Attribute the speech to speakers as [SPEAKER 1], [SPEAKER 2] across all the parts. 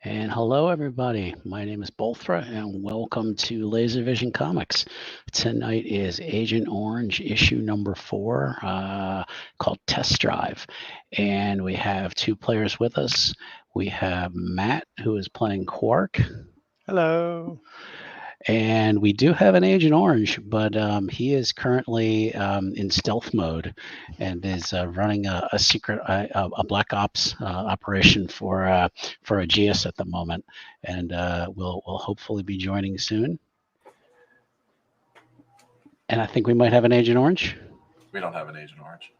[SPEAKER 1] And hello, everybody. My name is Bolthra, and welcome to Laser Vision Comics. Tonight is Agent Orange issue number 4, called Test Drive. And we have two players with us. We have Matt, who is playing Quark,
[SPEAKER 2] Hello.
[SPEAKER 1] and we do have an Agent Orange, but he is currently in stealth mode and is running a secret, a Black Ops operation for a GS at the moment, and will hopefully be joining soon. And I think we might have an Agent Orange.
[SPEAKER 3] We don't have an Agent Orange.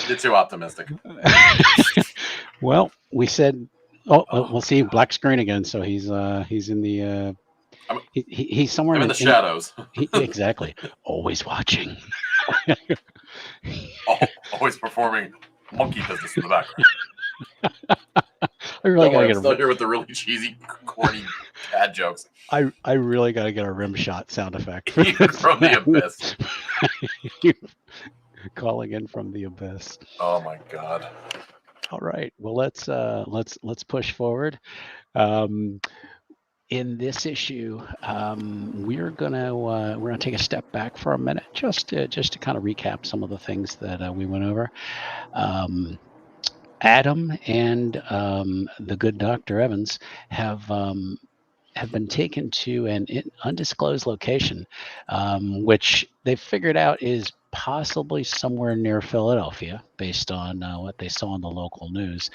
[SPEAKER 3] You're too optimistic.
[SPEAKER 1] Well, we said, we'll see. Black screen again. So he's in the. He's somewhere
[SPEAKER 3] I'm in the shadows.
[SPEAKER 1] Exactly. Always watching.
[SPEAKER 3] Always performing monkey business in the background.
[SPEAKER 1] I really gotta
[SPEAKER 3] I'm
[SPEAKER 1] get
[SPEAKER 3] still here with the really cheesy, corny dad jokes.
[SPEAKER 1] I really gotta get a rim shot sound effect
[SPEAKER 3] from the abyss.
[SPEAKER 1] Calling in from the abyss.
[SPEAKER 3] Oh my god!
[SPEAKER 1] All right. Well, let's push forward. In this issue, we're gonna take a step back for a minute, just to kind of recap some of the things that we went over. Adam and the good Dr. Evans have been taken to an undisclosed location, which they figured out is possibly somewhere near Philadelphia, based on what they saw in the local news,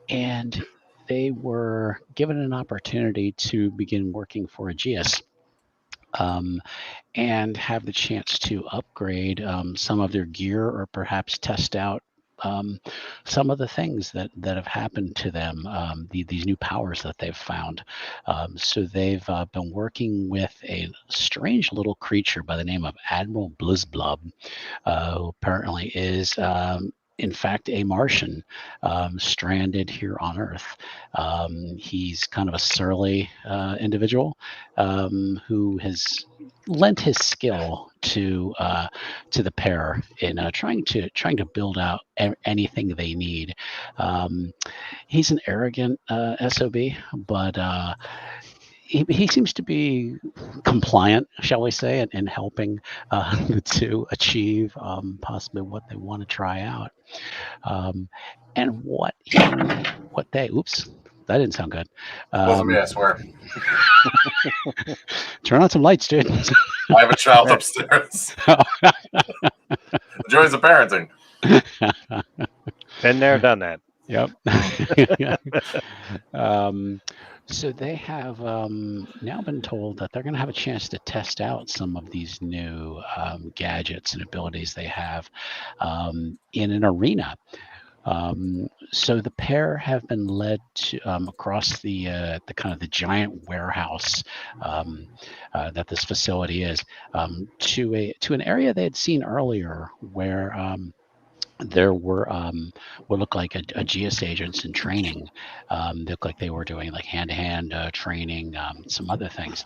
[SPEAKER 1] and they were given an opportunity to begin working for a GS. And have the chance to upgrade some of their gear, or perhaps test out some of the things that have happened to them, these new powers that they've found. So they've been working with a strange little creature by the name of Admiral Blizzblub, who apparently is in fact a Martian, stranded here on Earth. He's kind of a surly individual who has lent his skill to the pair in trying to build out anything they need. He's an arrogant SOB, but he seems to be compliant, shall we say, in helping the two achieve possibly what they want to try out. And what they, oops, that didn't sound good.
[SPEAKER 3] Wasn't me, I swear.
[SPEAKER 1] Turn on some lights, dude.
[SPEAKER 3] I have a child upstairs. The joys of parenting.
[SPEAKER 2] Been there, done that.
[SPEAKER 1] Yep. So they have now been told that they're going to have a chance to test out some of these new gadgets and abilities they have in an arena. So the pair have been led to across the kind of the giant warehouse that this facility is, to an area they had seen earlier where there were what looked like a GS agents in training. They looked like they were doing like hand-to-hand training, some other things.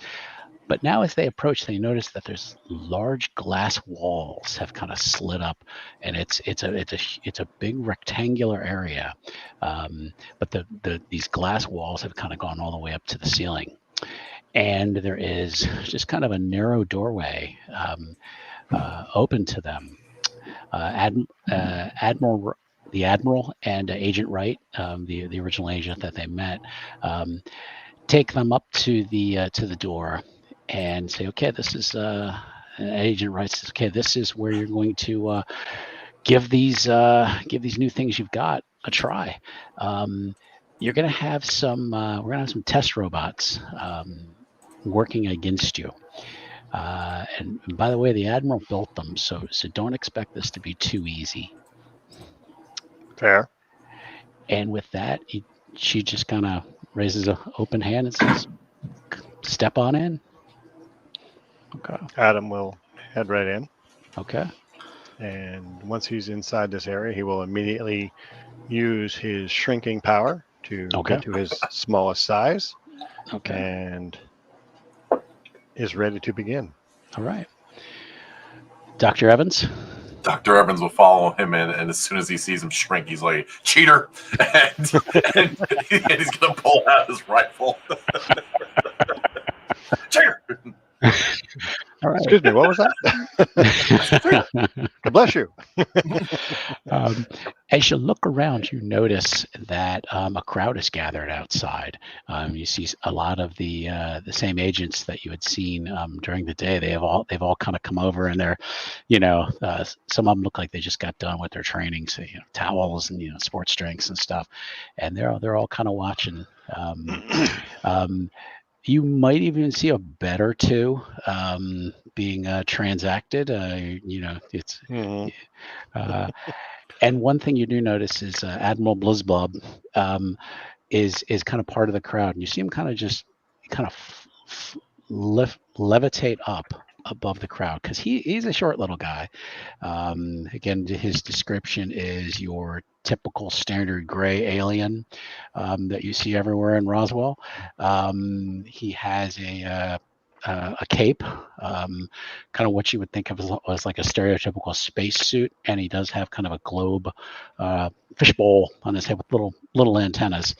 [SPEAKER 1] But now as they approach, they notice that there's large glass walls have kind of slid up, and it's a big rectangular area. But these glass walls have kind of gone all the way up to the ceiling, and there is just kind of a narrow doorway open to them. Admiral and Agent Wright, the original agent that they met, take them up to the door and say, "Okay, this is." Agent Wright says, "Okay, this is where you're going to give these new things you've got a try. You're going to have some. We're going to have some test robots working against you." And by the way, the Admiral built them, so don't expect this to be too easy.
[SPEAKER 2] Fair.
[SPEAKER 1] And with that, she just kind of raises an open hand and says, "Step on in." Okay.
[SPEAKER 2] Adam will head right in.
[SPEAKER 1] Okay.
[SPEAKER 2] And once he's inside this area, he will immediately use his shrinking power to get to his smallest size.
[SPEAKER 1] Okay.
[SPEAKER 2] And is ready to begin.
[SPEAKER 1] All right. Dr. Evans?
[SPEAKER 3] Dr. Evans will follow him in, and as soon as he sees him shrink, he's like, cheater! And he's going to pull out his rifle. Cheater!
[SPEAKER 1] All right.
[SPEAKER 2] Excuse me, what was that? God bless you.
[SPEAKER 1] As you look around, you notice that a crowd is gathered outside. You see a lot of the same agents that you had seen during the day. They've all kind of come over, and they're, some of them look like they just got done with their training, so towels and sports drinks and stuff, and they're all kind of watching. You might even see a bed or two being transacted. It's.
[SPEAKER 2] Mhm.
[SPEAKER 1] And one thing you do notice is Admiral Blizzblob is kind of part of the crowd, and you see him kind of levitate up above the crowd because he's a short little guy. Again, his description is your typical standard gray alien that you see everywhere in Roswell. He has a cape, kind of what you would think of as like a stereotypical spacesuit, and he does have kind of a globe fishbowl on his head with little antennas.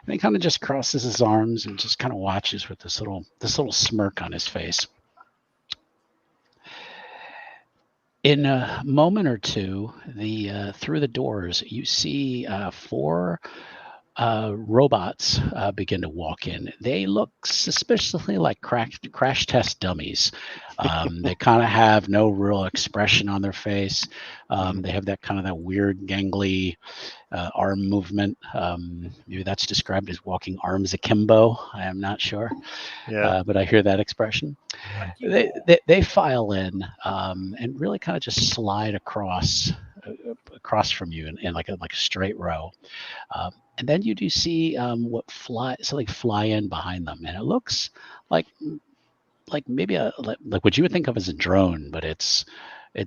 [SPEAKER 1] And he kind of just crosses his arms and just kind of watches with this little smirk on his face. In a moment or two, through the doors, you see 4 robots begin to walk in. They look suspiciously like crash test dummies. They kind of have no real expression on their face. They have that weird gangly arm movement. Maybe that's described as walking arms akimbo. I am not sure.
[SPEAKER 2] Yeah.
[SPEAKER 1] But I hear that expression. They file in and really kind of just slide across from you in like a straight row. And then you do see something fly in behind them, and it looks like maybe like what you would think of as a drone, but it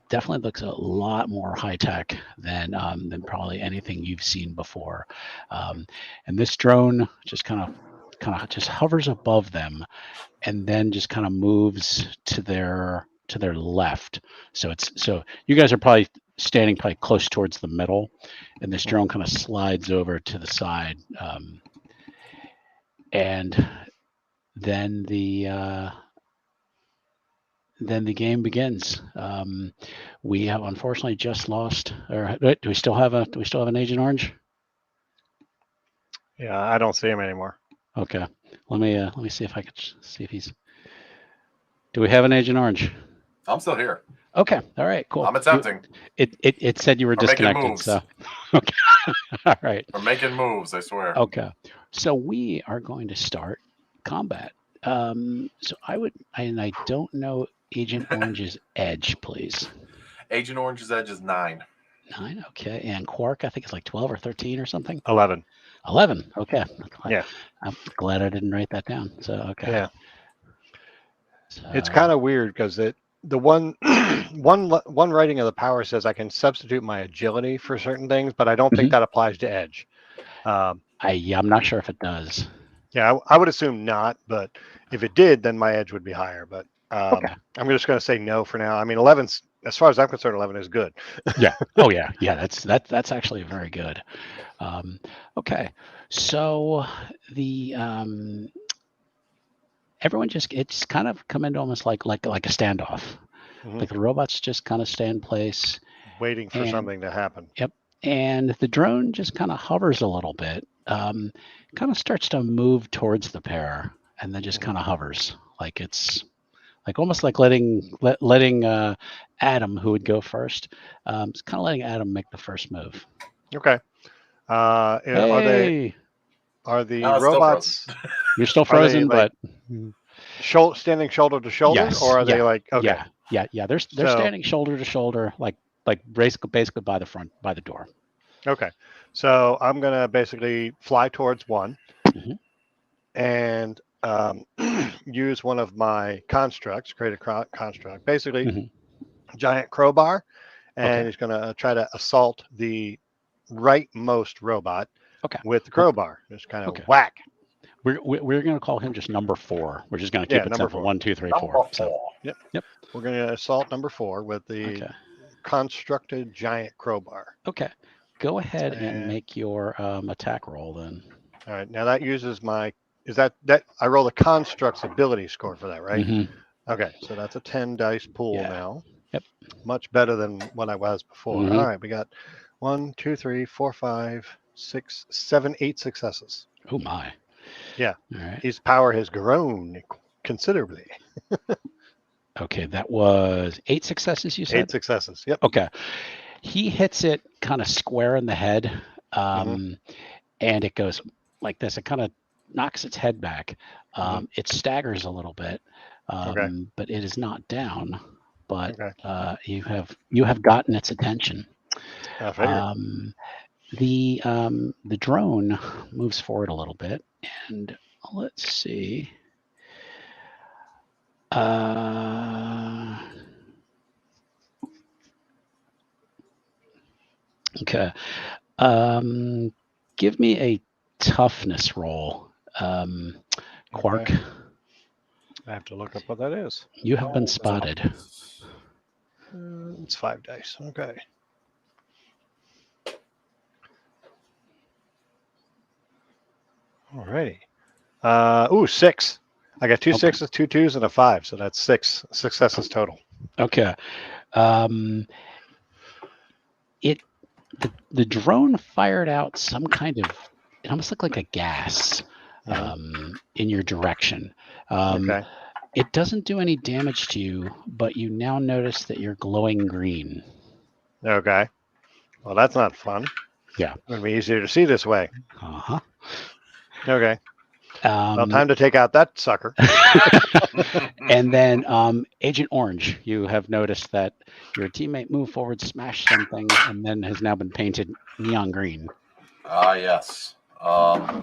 [SPEAKER 1] definitely looks a lot more high tech than probably anything you've seen before. And this drone just kind of just hovers above them, and then just kind of moves to their left. So you guys are probably standing close towards the middle, and this drone kind of slides over to the side, and then the game begins. We have unfortunately just lost. Or do we still have an Agent Orange?
[SPEAKER 2] Yeah, I don't see him anymore.
[SPEAKER 1] Okay, let me see if I could see if he's. Do we have an Agent Orange?
[SPEAKER 3] I'm still here.
[SPEAKER 1] Okay. All right. Cool.
[SPEAKER 3] I'm attempting.
[SPEAKER 1] It said you were disconnected. So. Okay. All right.
[SPEAKER 3] We're making moves. I swear.
[SPEAKER 1] Okay. So we are going to start combat. So I don't know Agent Orange's edge, please.
[SPEAKER 3] Agent Orange's edge is 9.
[SPEAKER 1] 9. Okay. And Quark, I think it's like 12 or 13 or something.
[SPEAKER 2] 11.
[SPEAKER 1] 11. Okay.
[SPEAKER 2] Yeah.
[SPEAKER 1] I'm glad I didn't write that down. So okay.
[SPEAKER 2] Yeah.
[SPEAKER 1] So,
[SPEAKER 2] It's kind of weird because the one writing of the power says I can substitute my agility for certain things, but I don't think that applies to edge.
[SPEAKER 1] I'm not sure if it does.
[SPEAKER 2] Yeah, I would assume not, but if it did, then my edge would be higher. But
[SPEAKER 1] Okay.
[SPEAKER 2] I'm just going to say no for now. I mean, 11's, as far as I'm concerned, 11 is good.
[SPEAKER 1] Yeah. Oh yeah. Yeah. That's actually very good. Okay. So the everyone it's kind of come into almost like a standoff.
[SPEAKER 2] Mhm.
[SPEAKER 1] Like the robots just kind of stay in place,
[SPEAKER 2] Waiting for something to happen.
[SPEAKER 1] Yep. And the drone just kind of hovers a little bit, kind of starts to move towards the pair, and then just kind of hovers, like it's like almost like letting Adam, who would go first, it's kind of letting Adam make the first move.
[SPEAKER 2] Okay.
[SPEAKER 1] Hey.
[SPEAKER 2] Are the robots?
[SPEAKER 1] You're still frozen, but
[SPEAKER 2] standing shoulder to shoulder,
[SPEAKER 1] yes,
[SPEAKER 2] or are they like? Okay.
[SPEAKER 1] Yeah. They're standing shoulder to shoulder, like basically by the door.
[SPEAKER 2] Okay, so I'm gonna basically fly towards one, and use one of my constructs, create a construct, basically giant crowbar, and he's gonna try to assault the rightmost robot. With the crowbar, just kind of whack.
[SPEAKER 1] We're going to call him just number 4. We're just going to keep it simple. 1, 2, 3, 4. So
[SPEAKER 2] Yep. We're going to assault number 4 with the constructed giant crowbar.
[SPEAKER 1] Okay. Go ahead and make your attack roll then.
[SPEAKER 2] All right. Now that uses my. Is that I roll the construct's ability score for that, right?
[SPEAKER 1] Mm-hmm.
[SPEAKER 2] Okay. So that's a 10 dice pool now.
[SPEAKER 1] Yep.
[SPEAKER 2] Much better than what I was before.
[SPEAKER 1] Mm-hmm.
[SPEAKER 2] All right. We got 1, 2, 3, 4, 5, 6, 7, 8 successes.
[SPEAKER 1] Oh my.
[SPEAKER 2] Yeah.
[SPEAKER 1] All right.
[SPEAKER 2] His power has grown considerably.
[SPEAKER 1] Okay, that was 8 successes, you said?
[SPEAKER 2] 8 successes. Yep.
[SPEAKER 1] Okay. He hits it kind of square in the head, and it goes like this. It kind of knocks its head back. It staggers a little bit, but it is not down. But you have gotten its attention. The drone moves forward a little bit, and let's see. Okay. Give me a toughness roll, Quark.
[SPEAKER 2] Okay. I have to look up what that is.
[SPEAKER 1] You have been spotted.
[SPEAKER 2] It's 5 dice. Okay. Alrighty. 6. I got 2 6s, 2 2s, and a 5, so that's 6 successes total.
[SPEAKER 1] Okay. The drone fired out some kind of, it almost looked like a gas in your direction. It doesn't do any damage to you, but you now notice that you're glowing green.
[SPEAKER 2] Okay. Well, that's not fun.
[SPEAKER 1] Yeah.
[SPEAKER 2] It's going to be easier to see this way.
[SPEAKER 1] Uh-huh.
[SPEAKER 2] Okay. Well, time to take out that sucker.
[SPEAKER 1] And then Agent Orange, you have noticed that your teammate moved forward, smashed something, and then has now been painted neon green.
[SPEAKER 3] Yes. I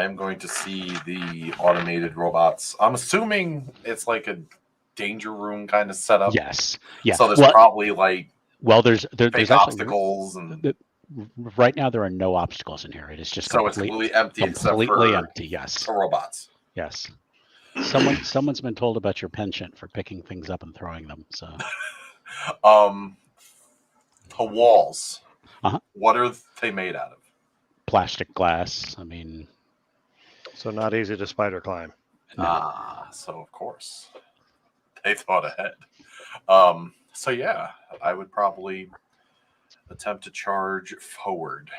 [SPEAKER 3] am going to see the automated robots. I'm assuming it's like a danger room kind of setup.
[SPEAKER 1] Yes. Yeah.
[SPEAKER 3] So there's probably like
[SPEAKER 1] there's
[SPEAKER 3] obstacles and.
[SPEAKER 1] Right now, there are no obstacles in here. It is just
[SPEAKER 3] it's completely empty.
[SPEAKER 1] Completely empty. Yes.
[SPEAKER 3] For robots.
[SPEAKER 1] Yes. Someone's been told about your penchant for picking things up and throwing them. So.
[SPEAKER 3] The walls. What are they made out of?
[SPEAKER 1] Plastic glass. I mean.
[SPEAKER 2] So not easy to spider climb.
[SPEAKER 3] No. So of course they thought ahead. So yeah, I would probably attempt to charge forward,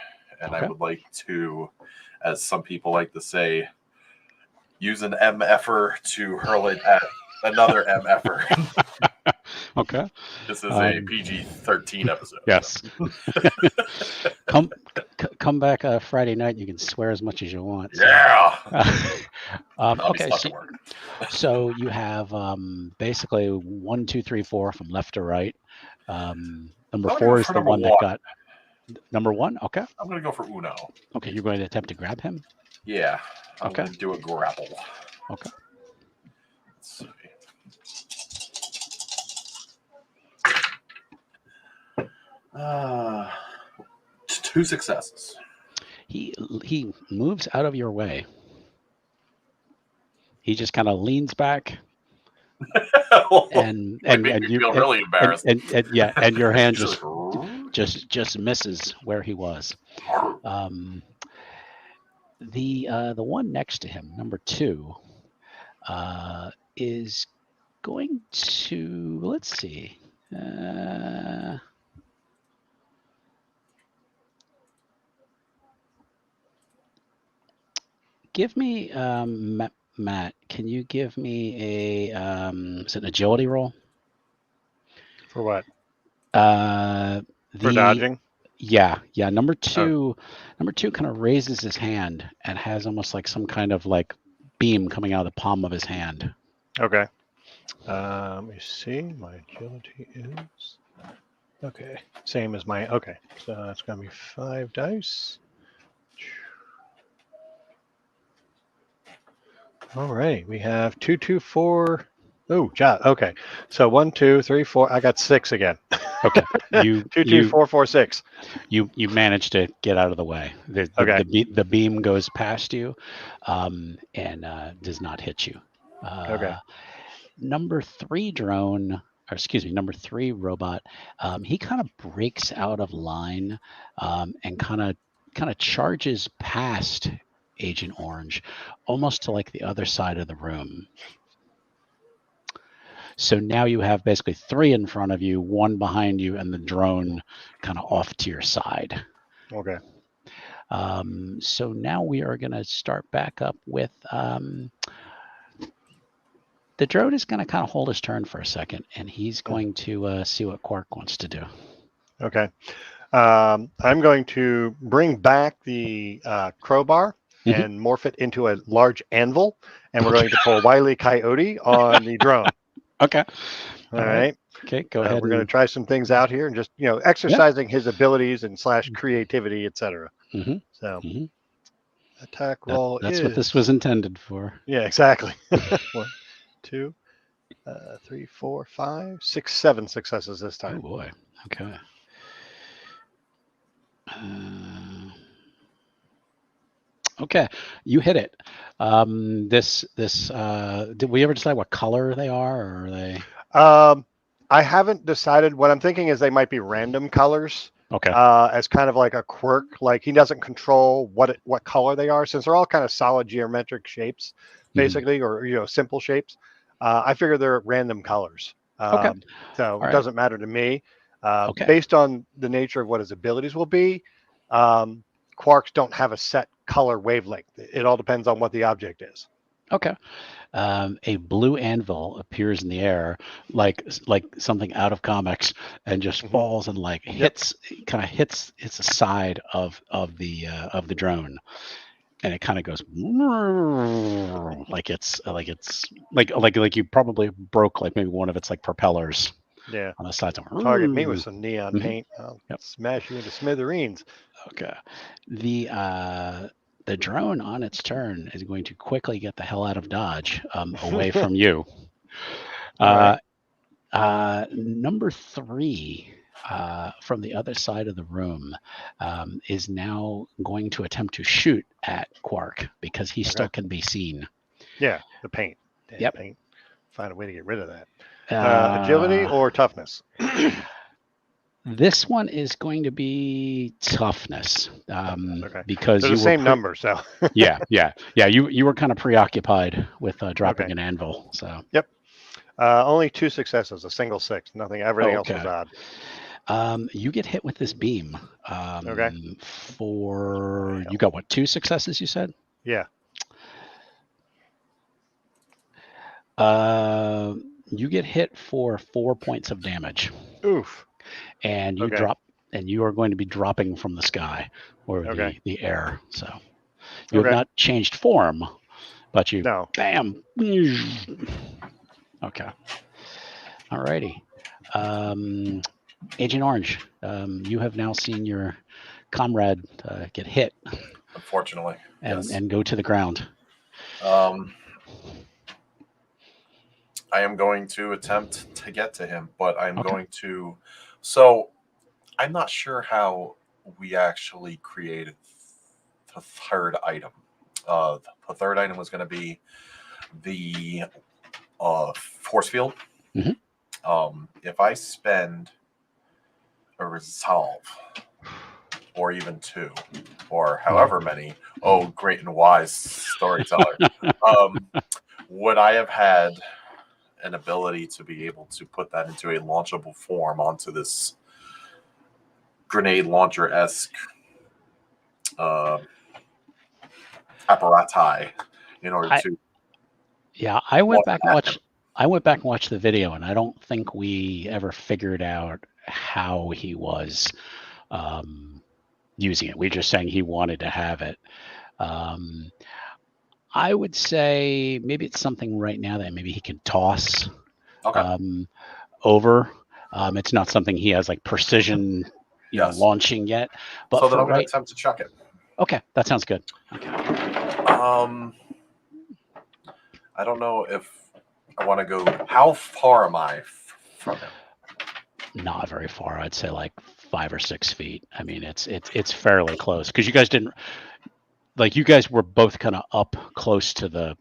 [SPEAKER 3] and I would like to, as some people like to say, use an MFer to hurl it at another MFer.
[SPEAKER 1] Okay.
[SPEAKER 3] This is a PG-13 episode.
[SPEAKER 1] Yes. Come back Friday night. You can swear as much as you want. So.
[SPEAKER 3] Yeah.
[SPEAKER 1] Okay. So you have basically 1, 2, 3, 4 from left to right. Number 4 is the one that got number 1. Okay.
[SPEAKER 3] I'm going to go for Uno.
[SPEAKER 1] Okay. You're going to attempt to grab him?
[SPEAKER 3] Yeah. I'm going to do a grapple.
[SPEAKER 1] Okay.
[SPEAKER 3] Let's see. Two successes.
[SPEAKER 1] He moves out of your way. He just kind of leans back. and you feel really embarrassed. And your hand just misses where he was. The one next to him, number 2, is going to, let's see. Give me Matt, can you give me a is it an agility roll?
[SPEAKER 2] For what? For dodging?
[SPEAKER 1] Yeah. Number 2 kind of raises his hand and has almost like some kind of like beam coming out of the palm of his hand.
[SPEAKER 2] Okay. Let me see. My agility is okay. Same as my So that's gonna be 5 dice. All right, we have 2, 2, 4. Oh, okay. So 1, 2, 3, 4. I got 6 again.
[SPEAKER 1] Okay.
[SPEAKER 2] 2, 2, 4, 4, 6.
[SPEAKER 1] You managed to get out of the way. The beam goes past you, and does not hit you.
[SPEAKER 2] Okay.
[SPEAKER 1] Number 3 drone number 3 robot, he kind of breaks out of line and kind of charges past Agent Orange, almost to like the other side of the room. So now you have basically 3 in front of you, 1 behind you, and the drone kind of off to your side.
[SPEAKER 2] Okay.
[SPEAKER 1] So now we are going to start back up with the drone is going to kind of hold his turn for a second, and he's going to see what Quark wants to do.
[SPEAKER 2] Okay. I'm going to bring back the crowbar and morph it into a large anvil, and we're going to pull Wile E. Coyote on the drone.
[SPEAKER 1] Okay.
[SPEAKER 2] All right.
[SPEAKER 1] Okay, go ahead.
[SPEAKER 2] We're going to try some things out here and just, exercising his abilities and / creativity, etc. So attack roll
[SPEAKER 1] That's what this was intended for.
[SPEAKER 2] Yeah, exactly. 1, 2, 3, 4, 5, 6, 7 successes this time.
[SPEAKER 1] Oh boy. Okay. Okay, you hit it. Did we ever decide what color they are, or are they?
[SPEAKER 2] I haven't decided. What I'm thinking is they might be random colors.
[SPEAKER 1] Okay.
[SPEAKER 2] As kind of like a quirk, like he doesn't control what color they are, since they're all kind of solid geometric shapes, basically, or simple shapes. I figure they're random colors.
[SPEAKER 1] Okay.
[SPEAKER 2] So it doesn't matter to me.
[SPEAKER 1] Okay.
[SPEAKER 2] Based on the nature of what his abilities will be, quarks don't have a set color wavelength. It all depends on what the object is.
[SPEAKER 1] Okay. A blue anvil appears in the air, like something out of comics, and just falls and like hits the side of the drone, and it kind of goes like you probably broke like maybe one of its like propellers.
[SPEAKER 2] Yeah.
[SPEAKER 1] On the sides.
[SPEAKER 2] Target me with some neon paint. I'll smash you into smithereens.
[SPEAKER 1] Okay. The drone on its turn is going to quickly get the hell out of Dodge, away from you. Number 3, from the other side of the room, is now going to attempt to shoot at Quark because he still can be seen.
[SPEAKER 2] Yeah, the paint.
[SPEAKER 1] Yep.
[SPEAKER 2] Paint. Find a way to get rid of that. Agility or toughness?
[SPEAKER 1] This one is going to be toughness, because
[SPEAKER 2] they're the same number. So
[SPEAKER 1] yeah. You were kind of preoccupied with dropping an anvil. So
[SPEAKER 2] only 2 successes, a single 6, nothing. Everything else was odd.
[SPEAKER 1] You get hit with this beam. You got what, 2 successes? You said.
[SPEAKER 2] Yeah.
[SPEAKER 1] You get hit for 4 points of damage.
[SPEAKER 2] Oof.
[SPEAKER 1] And you drop, and you are going to be dropping from the sky or the air. So you have not changed form, but you bam. Okay. All righty. Agent Orange, you have now seen your comrade get hit.
[SPEAKER 3] Unfortunately.
[SPEAKER 1] And go to the ground.
[SPEAKER 3] I am going to attempt to get to him, but I'm going to. So I'm not sure how we actually created the third item. The third item was going to be the force field. If I spend a resolve, or even 2, or however many, great and wise storyteller, would I have had an ability to be able to put that into a launchable form onto this grenade launcher-esque apparati in order to.
[SPEAKER 1] Yeah, I went back and watched the video, and I don't think we ever figured out how he was using it. We were just saying he wanted to have it. I would say maybe it's something right now that maybe he can toss over. It's not something he has like precision launching yet. But
[SPEAKER 3] so then I'm going to attempt to chuck it.
[SPEAKER 1] Okay, that sounds good. Okay.
[SPEAKER 3] I don't know if I want to go. How far am I from him?
[SPEAKER 1] Not very far. I'd say like 5 or 6 feet. I mean, it's fairly close because you guys didn't. Like you guys were both kind of up close to the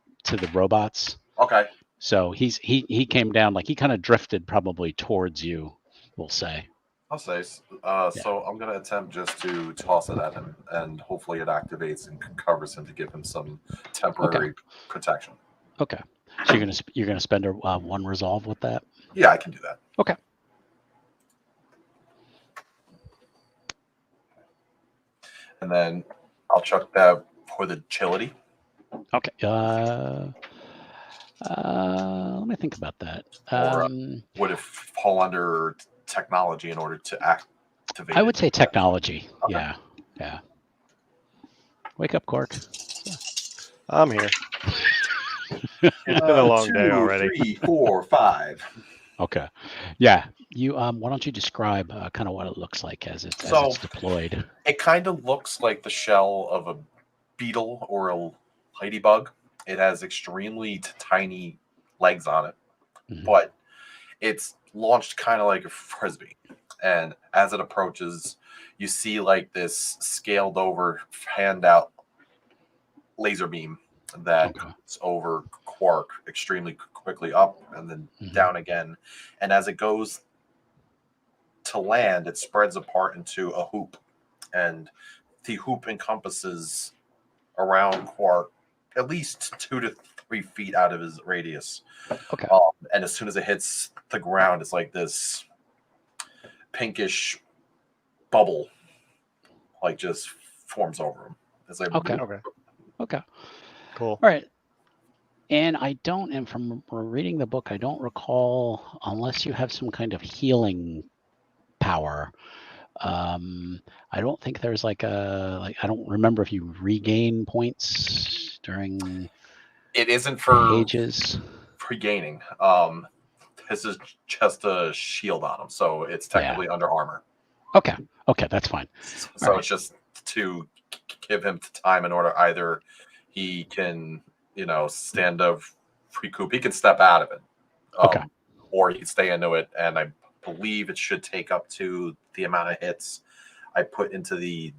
[SPEAKER 1] robots.
[SPEAKER 3] Okay.
[SPEAKER 1] So he came down, like he kind of drifted probably towards you, we'll say.
[SPEAKER 3] I'll say.
[SPEAKER 1] Yeah.
[SPEAKER 3] So I'm going to attempt just to toss it at him, and hopefully it activates and covers him to give him some temporary protection.
[SPEAKER 1] Okay. So you're gonna spend a one resolve with that.
[SPEAKER 3] Yeah, I can do that.
[SPEAKER 1] Okay.
[SPEAKER 3] And then I'll chuck that for the agility.
[SPEAKER 1] Okay. Let me think about that.
[SPEAKER 3] Or would it fall under technology in order to activate?
[SPEAKER 1] I would say technology.
[SPEAKER 3] Okay.
[SPEAKER 1] Yeah. Wake up, Quark.
[SPEAKER 2] I'm here. It's been a long day already.
[SPEAKER 3] 2, 3, 4, 5.
[SPEAKER 1] Okay. Yeah. You why don't you describe kind of what it looks like as it's deployed?
[SPEAKER 3] It kind of looks like the shell of a beetle or a ladybug. It has extremely tiny legs on it, but it's launched kind of like a frisbee. And as it approaches, you see like this scaled over handout laser beam that comes over Quark extremely quickly up and then down again. And as it goes to land, it spreads apart into a hoop. And the hoop encompasses around Quark at least 2 to 3 feet out of his radius.
[SPEAKER 1] Okay.
[SPEAKER 3] And as soon as it hits the ground, it's like this pinkish bubble, like just forms over him. It's like
[SPEAKER 1] Okay.
[SPEAKER 2] Cool.
[SPEAKER 1] All right. And from reading the book, I don't recall, unless you have some kind of healing power. I don't think there's I don't remember if you regain points during.
[SPEAKER 3] It isn't for
[SPEAKER 1] ages.
[SPEAKER 3] Regaining. This is just a shield on him, so it's technically under armor.
[SPEAKER 1] Okay, that's fine.
[SPEAKER 3] So it's just to give him time in order either he can, stand up, recoup. He can step out of it, or he can stay into it. And I believe it should take up to the amount of hits I put into the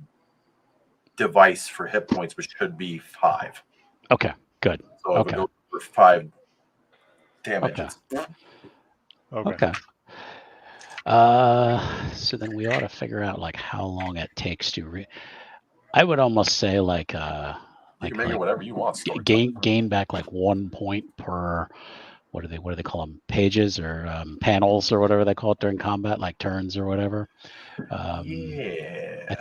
[SPEAKER 3] device for hit points, which should be 5.
[SPEAKER 1] Okay, good.
[SPEAKER 3] So it would go for 5 damages.
[SPEAKER 1] Okay. So then we ought to figure out how long it takes to I would almost say
[SPEAKER 3] you can make it whatever you want.
[SPEAKER 1] Gain back 1 point per what do they call them, pages or panels or whatever they call it during combat, like turns or whatever. I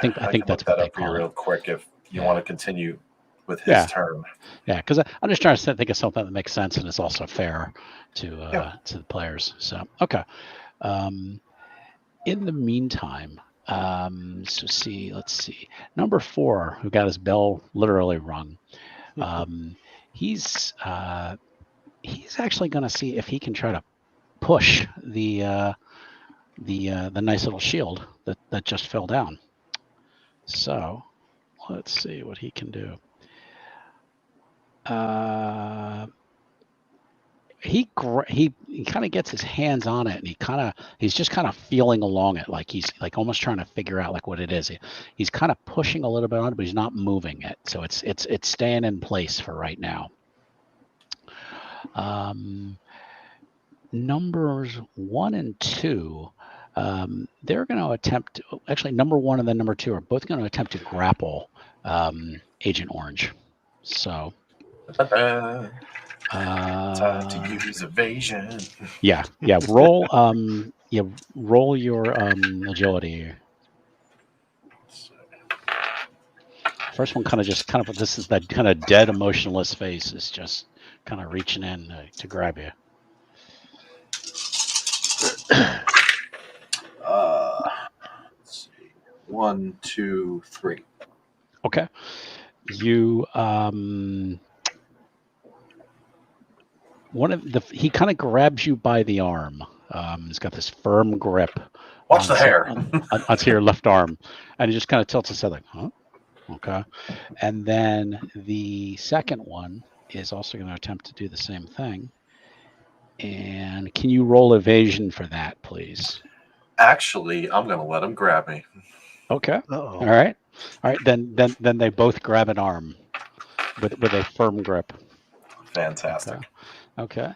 [SPEAKER 1] think that's what they call it. Real
[SPEAKER 3] quick if you want to continue with his turn.
[SPEAKER 1] Yeah, because I'm just trying to think of something that makes sense and is also fair to the players. So in the meantime, let's see. Number 4, who got his bell literally rung. He's actually going to see if he can try to push the nice little shield that just fell down. So let's see what he can do. He kind of gets his hands on it, and he's just kind of feeling along it, like he's almost trying to figure out what it is. He's kind of pushing a little bit on it, but he's not moving it, so it's staying in place for right now. Numbers 1 and 2, they're going to attempt. Actually, number 1 and then number 2 are both going to attempt to grapple Agent Orange. So.
[SPEAKER 3] Time to use evasion.
[SPEAKER 1] Yeah. Roll. Roll your agility. First one this is that kind of dead, emotionless face is just kind of reaching in to grab you.
[SPEAKER 3] Let's see. 1, 2, 3.
[SPEAKER 1] Okay. You he kind of grabs you by the arm. He's got this firm grip.
[SPEAKER 3] Watch the hair.
[SPEAKER 1] onto your left arm, and he just kind of tilts his head like, huh? Okay. And then the second one is also going to attempt to do the same thing. And can you roll evasion for that, please?
[SPEAKER 3] Actually, I'm going to let him grab me.
[SPEAKER 1] Okay. All right. Then they both grab an arm with a firm grip.
[SPEAKER 3] Fantastic.
[SPEAKER 1] Okay.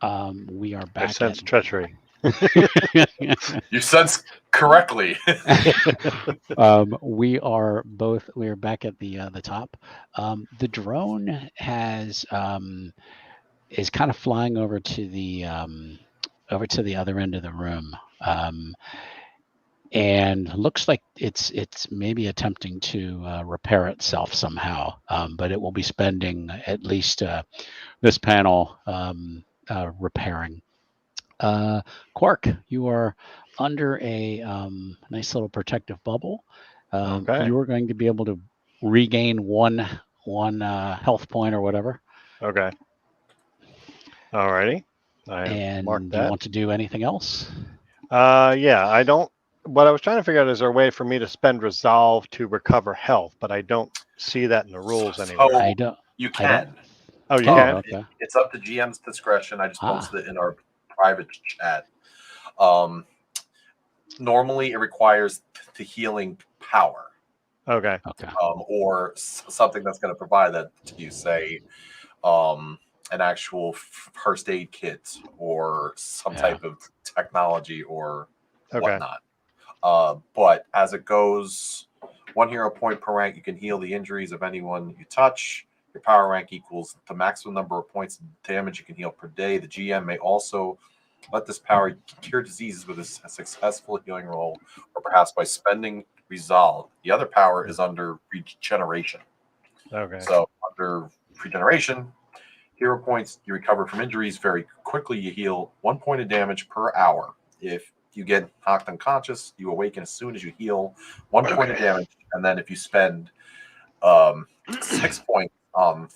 [SPEAKER 1] We are
[SPEAKER 2] I
[SPEAKER 1] back
[SPEAKER 2] sense
[SPEAKER 1] at
[SPEAKER 2] treachery.
[SPEAKER 3] You sense correctly.
[SPEAKER 1] we are back at the top. The drone is kind of flying over to the other end of the room. And looks like it's maybe attempting to repair itself somehow, but it will be spending at least this panel repairing. Quark, you are under a nice little protective bubble.
[SPEAKER 2] Okay.
[SPEAKER 1] You are going to be able to regain one health point or whatever.
[SPEAKER 2] Okay. Alrighty.
[SPEAKER 1] And
[SPEAKER 2] mark
[SPEAKER 1] do you
[SPEAKER 2] that.
[SPEAKER 1] want to do anything else?
[SPEAKER 2] Yeah, I don't. What I was trying to figure out is there a way for me to spend resolve to recover health, but I don't see that in the rules anywhere.
[SPEAKER 3] So
[SPEAKER 1] I don't.
[SPEAKER 3] you
[SPEAKER 1] I don't.
[SPEAKER 3] can.
[SPEAKER 2] Oh, you
[SPEAKER 1] Oh,
[SPEAKER 2] can?
[SPEAKER 1] okay.
[SPEAKER 3] It's up to GM's discretion. I just
[SPEAKER 1] Ah.
[SPEAKER 3] posted it in our private chat. Normally, it requires the healing power.
[SPEAKER 2] Okay.
[SPEAKER 1] Okay.
[SPEAKER 3] Or something that's going to provide that to you, say, an actual first aid kit or some type of technology or whatnot. But as it goes, 1 hero point per rank, you can heal the injuries of anyone you touch. Your power rank equals the maximum number of points of damage you can heal per day. The GM may also let this power cure diseases with a successful healing roll, or perhaps by spending resolve. The other power is under regeneration.
[SPEAKER 2] Okay.
[SPEAKER 3] So under regeneration, hero points, you recover from injuries very quickly. You heal 1 point of damage per hour. If you get knocked unconscious, you awaken as soon as you heal 1 point of damage. And then if you spend 6 points on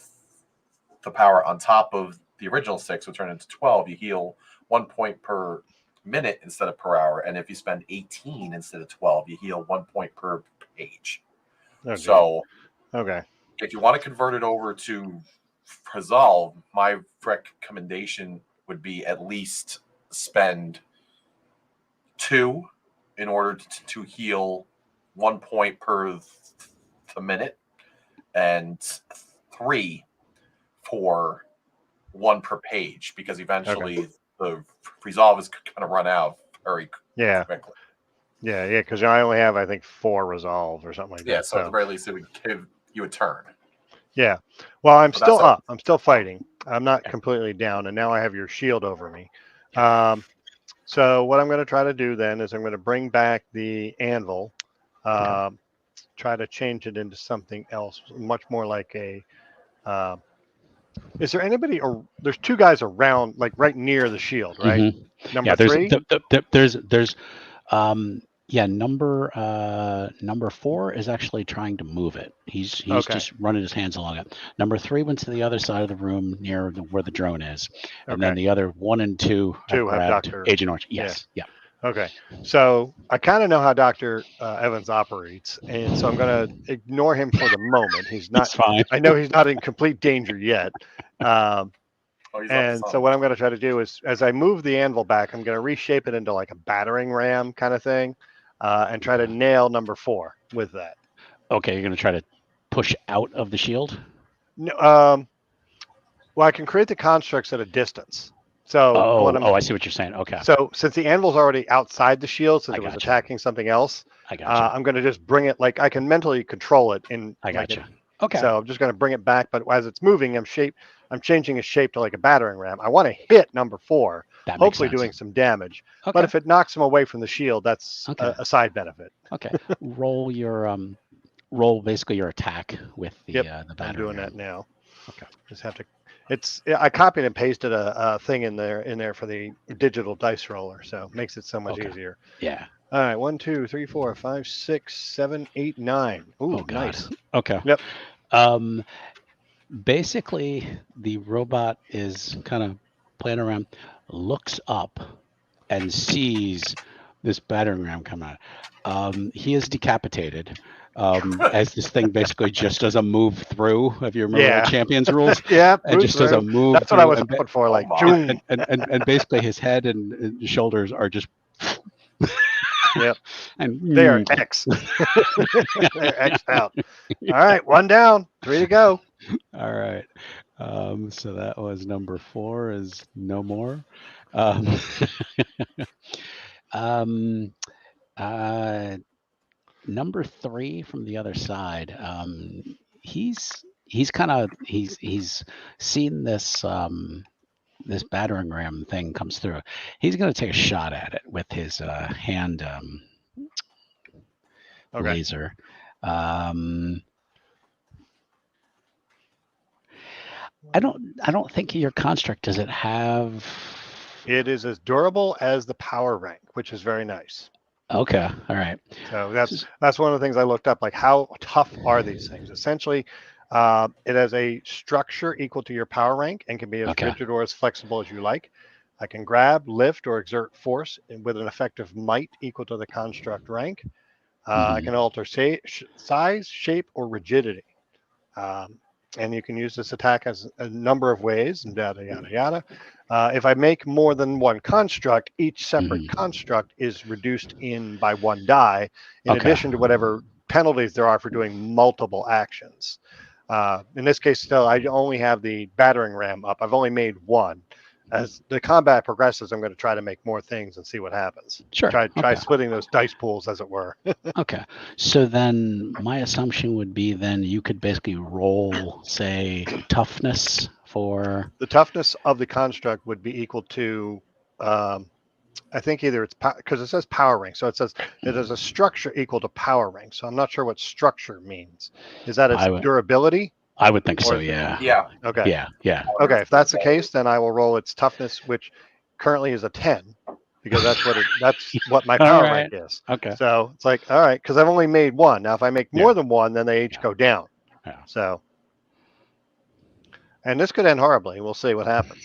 [SPEAKER 3] the power on top of the original 6, will turn into 12. You heal 1 point per minute instead of per hour. And if you spend 18 instead of 12, you heal 1 point per page.
[SPEAKER 2] Okay.
[SPEAKER 3] So
[SPEAKER 2] okay.
[SPEAKER 3] if you want to convert it over to resolve, my recommendation would be at least spend 2 in order to heal 1 point per the minute, and 3 for 1 per page, because eventually the resolve is going to run out very quickly.
[SPEAKER 2] Yeah, because I only have, I think, 4 resolve or something like that.
[SPEAKER 3] Yeah, so at the very least, it would give you a turn.
[SPEAKER 2] Yeah. Well, I'm still up. I'm still fighting. I'm not completely down, and now I have your shield over me. So what I'm going to try to do then is I'm going to bring back the anvil, try to change it into something else, much more like a. Is there anybody? Or there's 2 guys around, like right near the shield, right?
[SPEAKER 1] Mm-hmm.
[SPEAKER 2] Number 3.
[SPEAKER 1] There's number 4 is actually trying to move it. He's just running his hands along it. Number 3 went to the other side of the room near where the drone is, and then the other 1 and 2 have grabbed Agent Orange. Yes, yeah.
[SPEAKER 2] Okay, so I kind of know how Dr. Evans operates, and so I'm going to ignore him for the moment. He's not.
[SPEAKER 1] Fine.
[SPEAKER 2] I know he's not in complete danger yet. And so what I'm going to try to do is, as I move the anvil back, I'm going to reshape it into like a battering ram kind of thing, and try to nail number 4 with that.
[SPEAKER 1] Okay, you're going to try to push out of the shield?
[SPEAKER 2] No, well, I can create the constructs at a distance. So
[SPEAKER 1] I see what you're saying. Okay.
[SPEAKER 2] So since the anvil's already outside the shield, since it was attacking something else, I'm going to just bring it, like I can mentally control it.
[SPEAKER 1] I gotcha. Okay.
[SPEAKER 2] So I'm just going to bring it back, but as it's moving, I'm changing its shape to like a battering ram. I want to hit number 4, hopefully doing some damage. Okay. But if it knocks him away from the shield, that's a side benefit.
[SPEAKER 1] Okay. Roll your roll basically your attack with the battering
[SPEAKER 2] I'm doing
[SPEAKER 1] ram.
[SPEAKER 2] that now.
[SPEAKER 1] Okay.
[SPEAKER 2] Just have to. I copied and pasted a thing in there for the digital dice roller, so it makes it so much easier.
[SPEAKER 1] Yeah.
[SPEAKER 2] All right, 1, 2, 3, 4, 5, 6, 7, 8, 9. Ooh, nice.
[SPEAKER 1] Okay.
[SPEAKER 2] Yep.
[SPEAKER 1] Basically, the robot is kind of playing around, looks up, and sees this battering ram come out. He is decapitated. As this thing basically just does a move through. Have you remember the Champions rules? And just does a move.
[SPEAKER 2] That's
[SPEAKER 1] through,
[SPEAKER 2] what I was hoping for. Like,
[SPEAKER 1] and basically his head and shoulders are just.
[SPEAKER 2] Yep.
[SPEAKER 1] And
[SPEAKER 2] they are X. They're X'd out. All right, 1 down, 3 to go.
[SPEAKER 1] All right. So that was number 4 is no more. Um, um, uh, number 3 from the other side. He's seen this this battering ram thing comes through. He's going to take a shot at it with his hand laser. I don't think your construct, does it have?
[SPEAKER 2] It is as durable as the power rank, which is very nice.
[SPEAKER 1] Okay, all right.
[SPEAKER 2] So that's one of the things I looked up. Like, how tough are these things? Essentially, it has a structure equal to your power rank and can be as rigid or as flexible as you like. I can grab, lift, or exert force with an effective might equal to the construct rank. I can alter size, shape, or rigidity. And you can use this attack as a number of ways, and yada, yada, yada. If I make more than one construct, each separate construct is reduced by 1 die, in addition to whatever penalties there are for doing multiple actions. In this case, still, I only have the battering ram up. I've only made 1. As the combat progresses, I'm going to try to make more things and see what happens.
[SPEAKER 1] Sure.
[SPEAKER 2] Try splitting those dice pools, as it were.
[SPEAKER 1] Okay. So then my assumption would be then you could basically roll, say, toughness for...
[SPEAKER 2] The toughness of the construct would be equal to, I think either it's because it says power rank. So it says it is a structure equal to power rank. So I'm not sure what structure means. Is that its durability?
[SPEAKER 1] I would think so, yeah.
[SPEAKER 3] Yeah.
[SPEAKER 2] Okay.
[SPEAKER 1] Yeah.
[SPEAKER 2] Okay, if that's the case, then I will roll its toughness, which currently is a 10, because that's what my power rank is.
[SPEAKER 1] Okay.
[SPEAKER 2] So it's like, all right, because I've only made 1. Now, if I make more than 1, then they each go down.
[SPEAKER 1] Yeah.
[SPEAKER 2] So, and this could end horribly. We'll see what happens.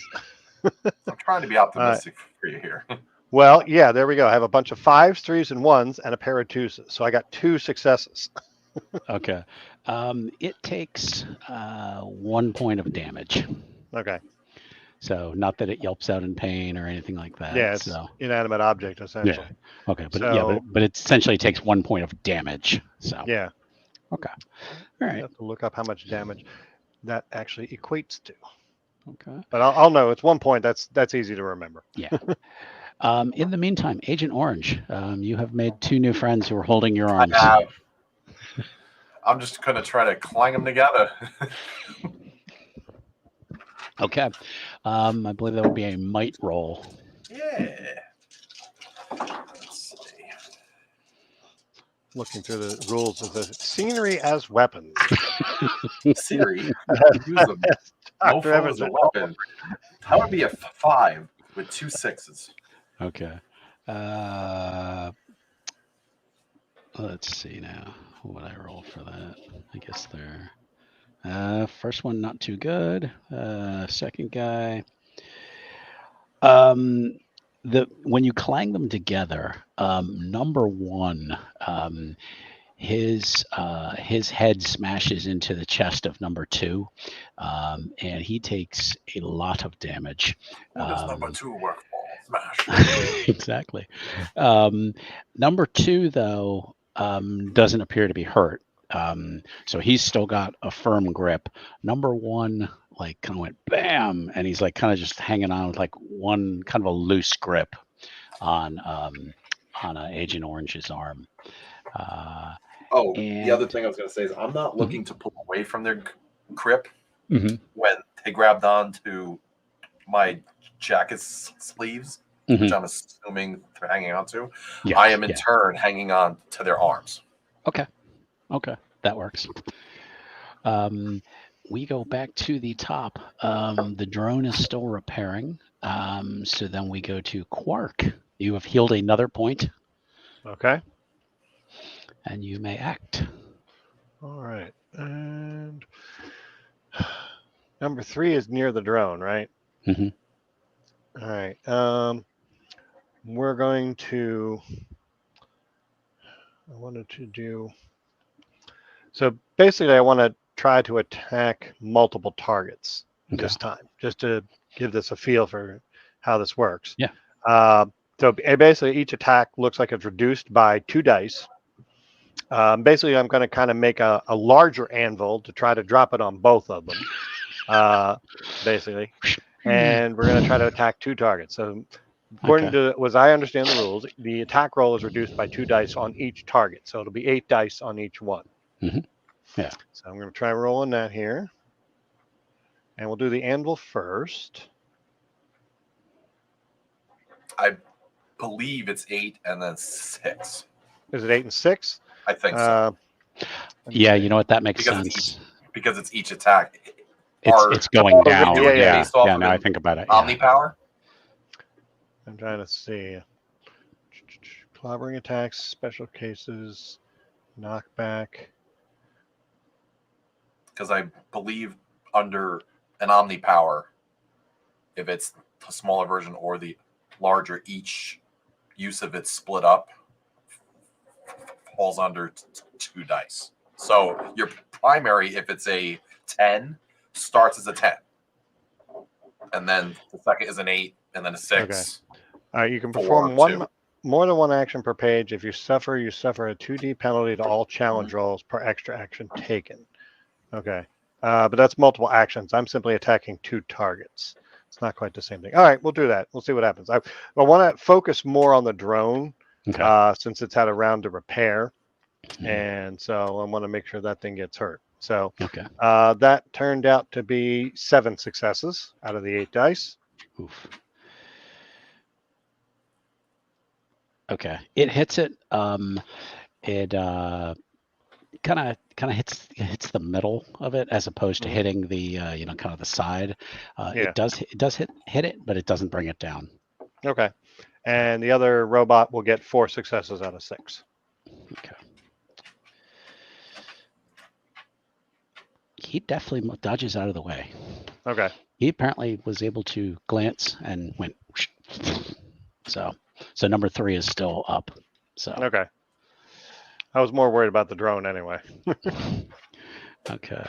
[SPEAKER 3] I'm trying to be optimistic for you here.
[SPEAKER 2] Well, yeah, there we go. I have a bunch of 5s, 3s, and 1s, and a pair of 2s. So I got 2 successes.
[SPEAKER 1] Okay. It takes 1 point of damage.
[SPEAKER 2] Okay.
[SPEAKER 1] So not that it yelps out in pain or anything like that.
[SPEAKER 2] Yeah, it's inanimate object, essentially.
[SPEAKER 1] Yeah. Okay, but it essentially takes 1 point of damage. So
[SPEAKER 2] yeah.
[SPEAKER 1] Okay. All right.
[SPEAKER 2] I have to look up how much damage that actually equates to.
[SPEAKER 1] Okay.
[SPEAKER 2] But I'll know it's 1 point. That's easy to remember.
[SPEAKER 1] Yeah. In the meantime, Agent Orange, you have made 2 new friends who are holding your arms.
[SPEAKER 3] I have. I'm just going to try to clang them together.
[SPEAKER 1] Okay. I believe that would be a might roll.
[SPEAKER 3] Yeah. Let's see.
[SPEAKER 2] Looking through the rules of the scenery as weapons.
[SPEAKER 3] Siri, use them. No phone is a weapon. That would be a 5 with 2 6s.
[SPEAKER 1] Okay. Let's see now. What would I roll for that? I guess they're first one not too good. Second guy. When you clang them together, number 1, his head smashes into the chest of number 2, and he takes a lot of damage.
[SPEAKER 3] What does number 2 work for? Smash.
[SPEAKER 1] Exactly. Number 2, though, doesn't appear to be hurt. So he's still got a firm grip. Number 1, like, kind of went bam, and he's like kind of just hanging on with like one kind of a loose grip on Agent Orange's arm.
[SPEAKER 3] The other thing I was going to say is I'm not looking to pull away from their grip when they grabbed on to my jacket sleeves, which I'm assuming they're hanging on to. Yes, I am in turn hanging on to their arms.
[SPEAKER 1] Okay, that works. We go back to the top. The drone is still repairing. So then we go to Quark. You have healed another point.
[SPEAKER 2] Okay.
[SPEAKER 1] And you may act.
[SPEAKER 2] All right. And number 3 is near the drone, right?
[SPEAKER 1] Mm-hmm.
[SPEAKER 2] All right. We're going to... So basically, I want to try to attack multiple targets this time, just to give this a feel for how this works.
[SPEAKER 1] Yeah.
[SPEAKER 2] So basically, each attack looks like it's reduced by 2 dice. Basically, I'm going to kind of make a larger anvil to try to drop it on both of them. basically. And we're going to try to attack 2 targets. So according to, as I understand the rules, the attack roll is reduced by 2 dice on each target. So it'll be 8 dice on each one.
[SPEAKER 1] Mm-hmm. Yeah.
[SPEAKER 2] So I'm going to try rolling that here. And we'll do the anvil first.
[SPEAKER 3] I believe it's 8 and then 6.
[SPEAKER 2] Is it 8 and 6?
[SPEAKER 3] I think so.
[SPEAKER 1] Yeah, you know what? That makes
[SPEAKER 3] Because
[SPEAKER 1] sense.
[SPEAKER 3] Because it's each attack.
[SPEAKER 1] It's going down.
[SPEAKER 2] yeah.
[SPEAKER 1] Yeah, now I think about it.
[SPEAKER 3] Omni power?
[SPEAKER 2] I'm trying to see. Clobbering attacks, special cases, knockback.
[SPEAKER 3] Because I believe under an omni power, if it's the smaller version or the larger, each use of it split up falls under 2 dice. So your primary, if it's a 10, starts as a 10. And then the second is an 8, and then a 6.
[SPEAKER 2] Okay. You can perform more than one action per page. If you suffer a 2D penalty to all challenge rolls per extra action taken. Okay. But that's multiple actions. I'm simply attacking 2 targets. It's not quite the same thing. All right, we'll do that. We'll see what happens. I want to focus more on the drone since it's had a round to repair. And so I want to make sure that thing gets hurt. So that turned out to be 7 successes out of the 8 dice.
[SPEAKER 1] Oof. Okay, it hits it. It kind of hits the middle of it as opposed to hitting the kind of the side. It does hit it, but it doesn't bring it down.
[SPEAKER 2] Okay, and the other robot will get 4 successes out of 6.
[SPEAKER 1] Okay. He definitely dodges out of the way.
[SPEAKER 2] Okay.
[SPEAKER 1] He apparently was able to glance and went. So number 3 is still up. So
[SPEAKER 2] okay. I was more worried about the drone anyway.
[SPEAKER 1] Okay.